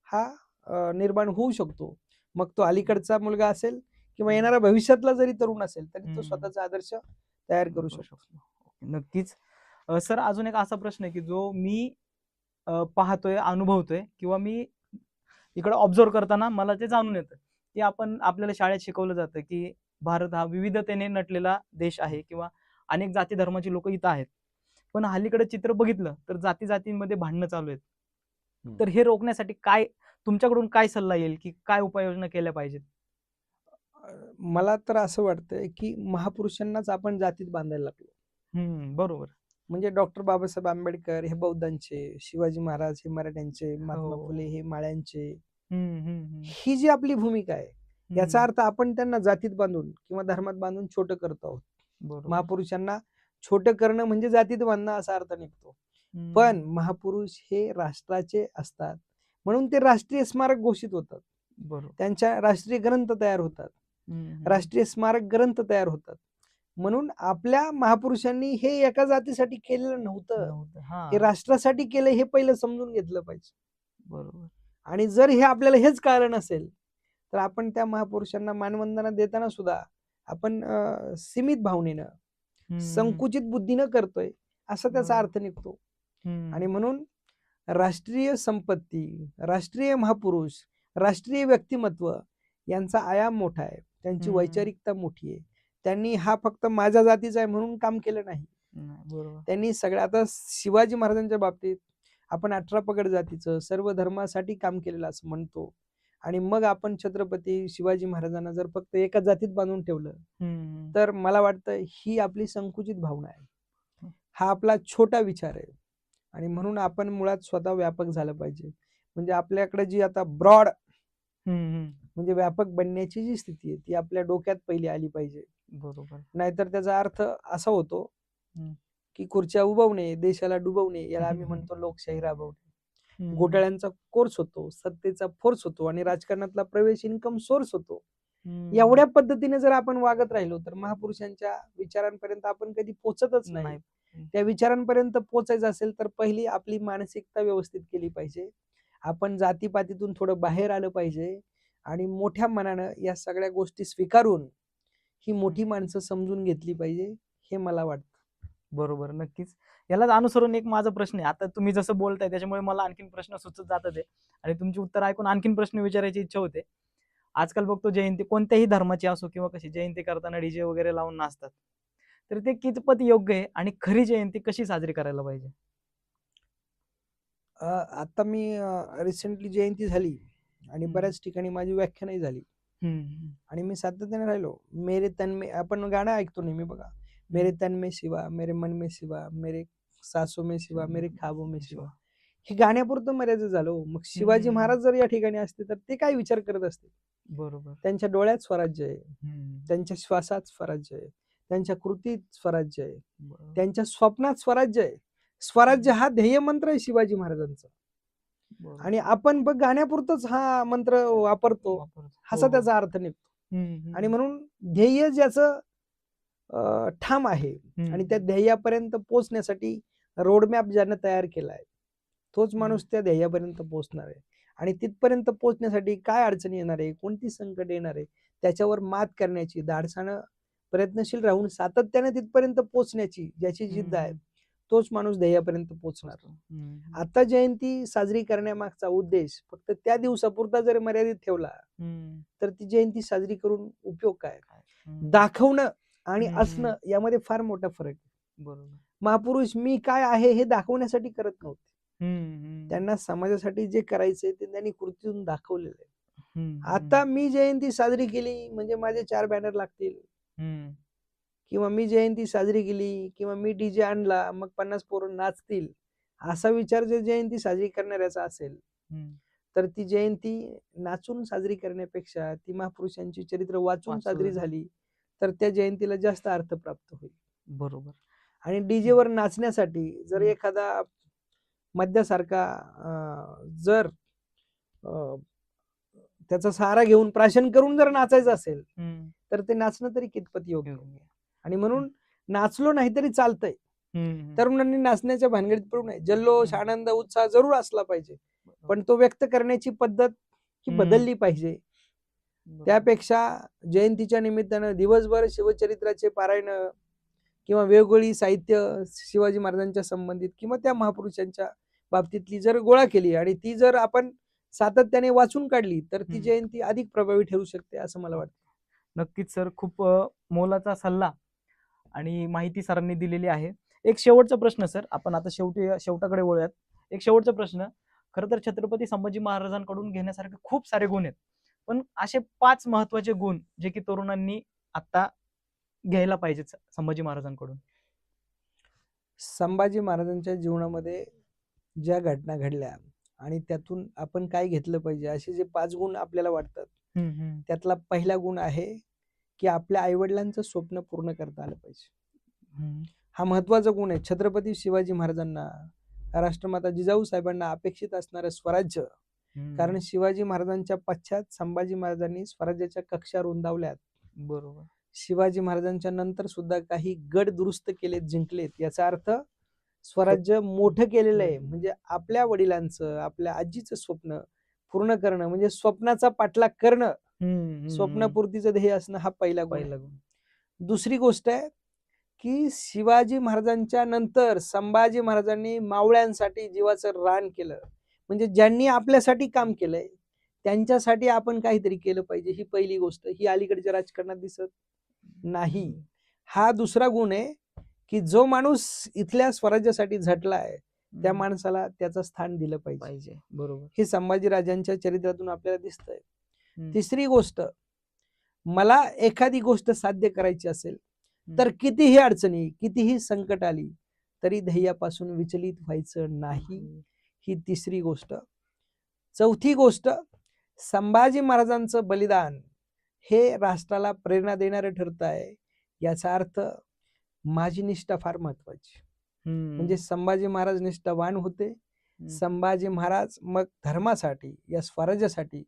S1: हा निर्माण होऊ शकतो. मग तो अलीकडचा मुलगा असेल किंवा येणारा भविष्यातला जरी तरुण असेल तरी तो स्वतःचा आदर्श तयार करू शकतो.
S2: नक्कीच. सर, अजून एक असा प्रश्न आहे की जो मी पाहतोय, अनुभवतोय किंवा मी इकडे ऑब्झर्व करताना मला ते जाणून येतं की आपल्याला शाळेत शिकवलं जातं की भारत हा विविधतेने नटलेला देश आहे किंवा अनेक जाती धर्माची लोक इथं आहेत. पण हल्लीकडे चित्र बघितलं तर जाती जातींमध्ये भांडणं चालू आहेत. तर हे रोखण्यासाठी काय तुमच्याकडून काय सल्ला येईल की काय उपाययोजना केल्या पाहिजेत?
S1: मला तर असं वाटतंय की महापुरुषांनाच आपण जातीत बांधायला लागलो.
S2: बरोबर.
S1: म्हणजे डॉक्टर बाबासाहेब आंबेडकर हे बौद्धांचे, शिवाजी महाराज हे मराठ्यांचे, महात्मा फुले हे माळ्यांचे, ही जी आपली भूमिका आहे याचा अर्थ आपण त्यांना जातीत बांधून किंवा धर्मात बांधून छोटं करतो आहोत. महापुरुषांना छोटं करणं म्हणजे जातीत बांधणं असा अर्थ निघतो. पण महापुरुष हे राष्ट्राचे असतात म्हणून ते राष्ट्रीय स्मारक घोषित होतात. त्यांच्या राष्ट्रीय ग्रंथ तयार होतात, राष्ट्रीय स्मारक ग्रंथ तयार होतात. म्हणून आपल्या महापुरुषांनी हे एका जातीसाठी केलेलं नव्हतं, हे राष्ट्रासाठी केलं हे पहिलं समजून घेतलं पाहिजे.
S2: बरोबर.
S1: आणि जर हे आपल्याला हेच कारण असेल तर आपण त्या महापुरुषांना मानवंदना देताना सुद्धा आपण सीमित भावनेनं, संकुचित बुद्धीनं करतोय असा त्याचा अर्थ निघतो. आणि म्हणून राष्ट्रीय संपत्ती, राष्ट्रीय महापुरुष, राष्ट्रीय व्यक्तिमत्व यांचा आयाम मोठा आहे, त्यांची वैचारिकता मोठी आहे. त्यांनी हा फक्त माझ्या जातीचा आहे म्हणून काम केलं नाही. त्यांनी सगळ्या, आता शिवाजी महाराजांच्या बाबतीत आपण 18 पगड जातीचं सर्व धर्मासाठी काम केलेलं असं म्हणतो. आणि मग आपण छत्रपती शिवाजी महाराजांना जर फक्त एका जातीत बांधून ठेवलं तर मला वाटतं ही आपली संकुचित भावना आहे, हा आपला छोटा विचार आहे. आणि म्हणून आपण मुळात स्वतः व्यापक झालं पाहिजे. म्हणजे आपल्याकडे जी आता ब्रॉड म्हणजे व्यापक बनण्याची जी स्थिती आहे ती आपल्या डोक्यात पहिली आली पाहिजे.
S2: बरोबर.
S1: नाहीतर त्याचा अर्थ असा होतो की खुर्च्या उभवणे, देशाला डुबवणे, याला आम्ही म्हणतो लोकशाही राबवणे. घोटाळ्यांचा कोर्स होतो, सत्तेचा फोर्स होतो आणि राजकारणातला प्रवेश इन्कम सोर्स होतो. एवढ्या पद्धतीने जर आपण वागत राहिलो तर महापुरुषांच्या विचारांपर्यंत आपण कधी पोहोचतच नाही. त्या विचारांपर्यंत पोहोचायचं असेल तर पहिली आपली मानसिकता व्यवस्थित केली पाहिजे. आपण जातीपातीतून थोडं बाहेर आलं पाहिजे आणि मोठ्या मनानं या सगळ्या गोष्टी स्वीकारून ही मोठी माणसं समजून घेतली पाहिजे, हे मला वाटतं.
S2: बरोबर, नक्कीच. यालाच अनुसरून एक माझा प्रश्न आहे. आता तुम्ही जसं बोलताय त्याच्यामुळे मला आणखीन प्रश्न सुचत जातात आहे आणि तुमची उत्तर ऐकून आणखीन प्रश्न विचारायची इच्छा होते. आजकाल बघतो जयंती कोणत्याही धर्माची असो किंवा कशी जयंती करताना डीजे वगैरे लावून नाचतात. तर ते कितपत योग्य आहे आणि खरी जयंती कशी साजरी करायला पाहिजे?
S1: आता मी रिसेंटली जयंती झाली आणि बऱ्याच ठिकाणी माझी व्याख्यानही झाली आणि मी सातत्याने राहिलो. मेरे तन में आपण गाणं ऐकतो नेहमी बघा. मेरे तन में शिवा, मेरे मन में शिवा, मेरे सासों में शिवा, मेरे ख्वाबों में शिवा. हे गाण्यापुरतं मर्यादित झालं हो. मग शिवाजी महाराज जर या ठिकाणी असते तर ते काय विचार करत असते?
S2: बरोबर.
S1: त्यांच्या डोळ्यात स्वराज्य आहे, त्यांच्या श्वासात स्वराज्य आहे, त्यांच्या कृतीत स्वराज्य आहे, त्यांच्या स्वप्नात स्वराज्य आहे. स्वराज्य हा ध्येय मंत्र आहे शिवाजी महाराजांचा. आणि आपण बघ गाण्यापुरतच हा मंत्र वापरतो, असा त्याचा अर्थ निघतो. आणि म्हणून ध्येय ज्याचं ठाम आहे आणि त्या ध्येयापर्यंत पोहोचण्यासाठी रोडमॅप ज्यानं तयार केलाय तोच माणूस त्या ध्येयापर्यंत पोहोचणार आहे. आणि तिथपर्यंत पोहोचण्यासाठी काय अडचणी येणार आहे, कोणती संकट येणार आहे, त्याच्यावर मात करण्याची, धाडसानं प्रयत्नशील राहून सातत्याने तिथपर्यंत पोहोचण्याची ज्याची जिद्द आहे तोच माणूस ध्येयापर्यंत पोहोचणार. आता जयंती साजरी करण्यामागचा उद्देश फक्त त्या दिवसापुरता जर मर्यादित ठेवला तर ती जयंती साजरी करून उपयोग काय? दाखवणं आणि असणं यामध्ये फार मोठा फरक आहे.
S2: बरोबर.
S1: महापुरुष मी काय आहे हे दाखवण्यासाठी करत नव्हते. त्यांना समाजासाठी जे करायचंय ते त्यांनी कृतीतून दाखवलेलं आहे. आता मी जयंती साजरी केली म्हणजे माझे 4 बॅनर लागतील किंवा मी जयंती साजरी केली किंवा मी डीजे आणला मग 50 पोरं नाचतील, असा विचार जर जयंती साजरी करणाऱ्याचा असेल तर ती जयंती नाचून साजरी करण्यापेक्षा ती महापुरुषांची चरित्र वाचून साजरी झाली तर त्या जयंतीला जास्त अर्थ प्राप्त होईल.
S2: बरोबर.
S1: आणि डीजेवर नाचण्यासाठी जर एखादा मद्यासारखा जर त्याचा सहारा घेऊन प्राशन करून जर नाचायचं असेल तर ते नाचणं तरी कितपत योग्य. आणि म्हणून नाचलो नाही तरी चालतंय. तरुणांनी नाचण्याच्या भानगडीत पडू नये. जल्लोष, आनंद, उत्साह जरूर असला पाहिजे, पण तो व्यक्त करण्याची पद्धत ही बदलली पाहिजे. त्यापेक्षा जयंतीच्या निमित्तानं दिवसभर शिवचरित्राचे पारायण किंवा वेगवेगळी साहित्य शिवाजी महाराजांच्या संबंधित किंवा त्या महापुरुषांच्या बाबतीतली जर गोळा केली आणि ती जर आपण सातत्याने वाचून काढली तर ती जयंती अधिक प्रभावी ठरू शकते असं मला वाटतं.
S2: नक्कीच सर, खूप मोलाचा सल्ला आणि माहिती सरांनी दिलेली आहे. एक शेवटचा प्रश्न सर, आपण आता शेवटाकडे वळूयात. एक शेवटचा प्रश्न, खरं तर छत्रपती संभाजी महाराजांकडून घेण्यासारखे खूप सारे गुण आहेत, पण असे 5 महत्वाचे गुण जे की तरुणांनी आता घ्यायला पाहिजेत संभाजी महाराजांकडून.
S1: संभाजी महाराजांच्या जीवनामध्ये ज्या घटना घडल्या आणि त्यातून आपण काय घेतलं पाहिजे असे जे 5 गुण आपल्याला वाटतात त्यातला पहिला गुण आहे की आपल्या आईवडिलांचं स्वप्न पूर्ण करता आलं पाहिजे. हा महत्वाचा गुण आहे. छत्रपती शिवाजी महाराजांना, राष्ट्रमाता जिजाऊ साहेबांना अपेक्षित असणारं स्वराज्य, कारण शिवाजी महाराजांच्या पश्चात संभाजी महाराजांनी स्वराज्याच्या कक्षा रुंदावल्यात.
S2: बरोबर.
S1: शिवाजी महाराजांच्या नंतर सुद्धा काही गड दुरुस्त केलेत, जिंकलेत. याचा अर्थ स्वराज्य मोठं केलेलं आहे. म्हणजे आपल्या वडिलांचं, आपल्या आजीचं स्वप्न पूर्ण करणं म्हणजे स्वप्नाचा पाठलाग करणं, स्वप्नपूर्तीचं ध्येय असणं हा पहिला गुण. दुसरी गोष्ट आहे की शिवाजी महाराजांच्या नंतर संभाजी महाराजांनी मावळ्यांसाठी जीवाचं रान केलं. म्हणजे ज्यांनी आपल्यासाठी काम केलंय त्यांच्यासाठी आपण काहीतरी केलं पाहिजे, ही पहिली गोष्ट. ही अलीकडच्या राजकारणात दिसत नाही. हा दुसरा गुण आहे की जो माणूस इथल्या स्वराज्यासाठी झटलाय त्या माणसाला त्याचं स्थान दिलं पाहिजे.
S2: बरोबर.
S1: हे संभाजी राजांच्या चरित्रातून आपल्याला दिसतंय. तिसरी गोष्ट, मला एखादी गोष्ट साध्य करायची असेल तर कितीही अडचणी, कितीही संकट आली तरी ध्येयापासून विचलित व्हायचं नाही, ही तिसरी गोष्ट. चौथी गोष्ट, संभाजी महाराजांचं बलिदान हे राष्ट्राला प्रेरणा देणारं ठरत आहे. याचा अर्थ माझी निष्ठा फार महत्वाची. म्हणजे संभाजी महाराज निष्ठावान होते. संभाजी महाराज मग धर्मासाठी, या स्वराज्यासाठी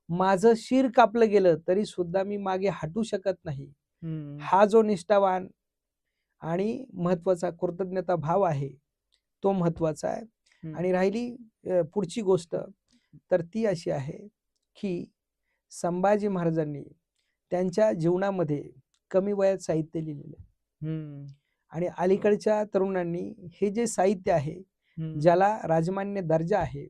S1: माझं शिर कापलं गेलं तरी सुद्धा मी मागे हटू शकत नाही, हा जो निष्ठावान आणि महत्वाचा कृतज्ञता भाव आहे तो महत्वाचा आहे. आणि राहिली पुढची गोष्ट तर ती अशी आहे की संभाजी महाराजांनी त्यांच्या जीवनामध्ये कमी वयात साहित्य लिहिलेलं. आणि अलीकडच्या तरुणांनी हे जे साहित्य आहे, ज्याला राजमान्य दर्जा आहे,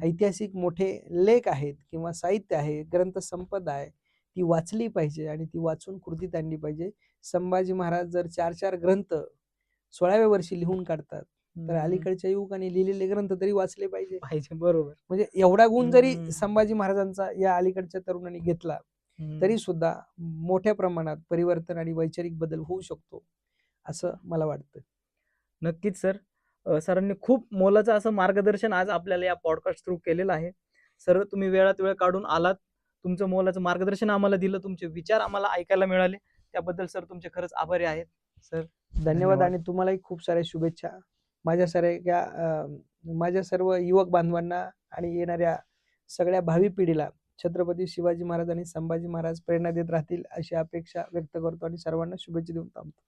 S1: ऐतिहासिक मोठे लेख आहेत किंवा साहित्य आहे, ग्रंथ संपदा आहे, ती वाचली पाहिजे आणि ती वाचून कृतीत आणली पाहिजे. संभाजी महाराज जर 4-4 ग्रंथ 16व्या वर्षी लिहून काढतात, तर अलीकडच्या युवकांनी लिहिलेले ग्रंथ तरी वाचले पाहिजे.
S2: बरोबर.
S1: म्हणजे एवढा गुण जरी संभाजी महाराजांचा या अलीकडच्या तरुणांनी घेतला, तरी सुद्धा मोठ्या प्रमाणात परिवर्तन आणि वैचारिक बदल होऊ शकतो, असं मला वाटतं.
S2: नक्कीच सर. सरांनी खूप मोलाचं असं मार्गदर्शन आज आपल्याला या पॉडकास्ट थ्रू केलेलं आहे. सर, तुम्ही वेळात वेळ काढून आलात, तुमचं मोलाचं मार्गदर्शन आम्हाला दिलं, तुमचे विचार आम्हाला ऐकायला मिळाले, त्याबद्दल सर तुमचे खरंच आभारी आहेत. सर
S1: धन्यवाद आणि तुम्हालाही खूप साऱ्या शुभेच्छा. माझ्या सर्व युवक बांधवांना आणि येणाऱ्या सगळ्या भावी पिढीला छत्रपती शिवाजी महाराज आणि संभाजी महाराज प्रेरणा देत राहतील, अशी अपेक्षा व्यक्त करतो आणि सर्वांना शुभेच्छा देऊन थांबतो.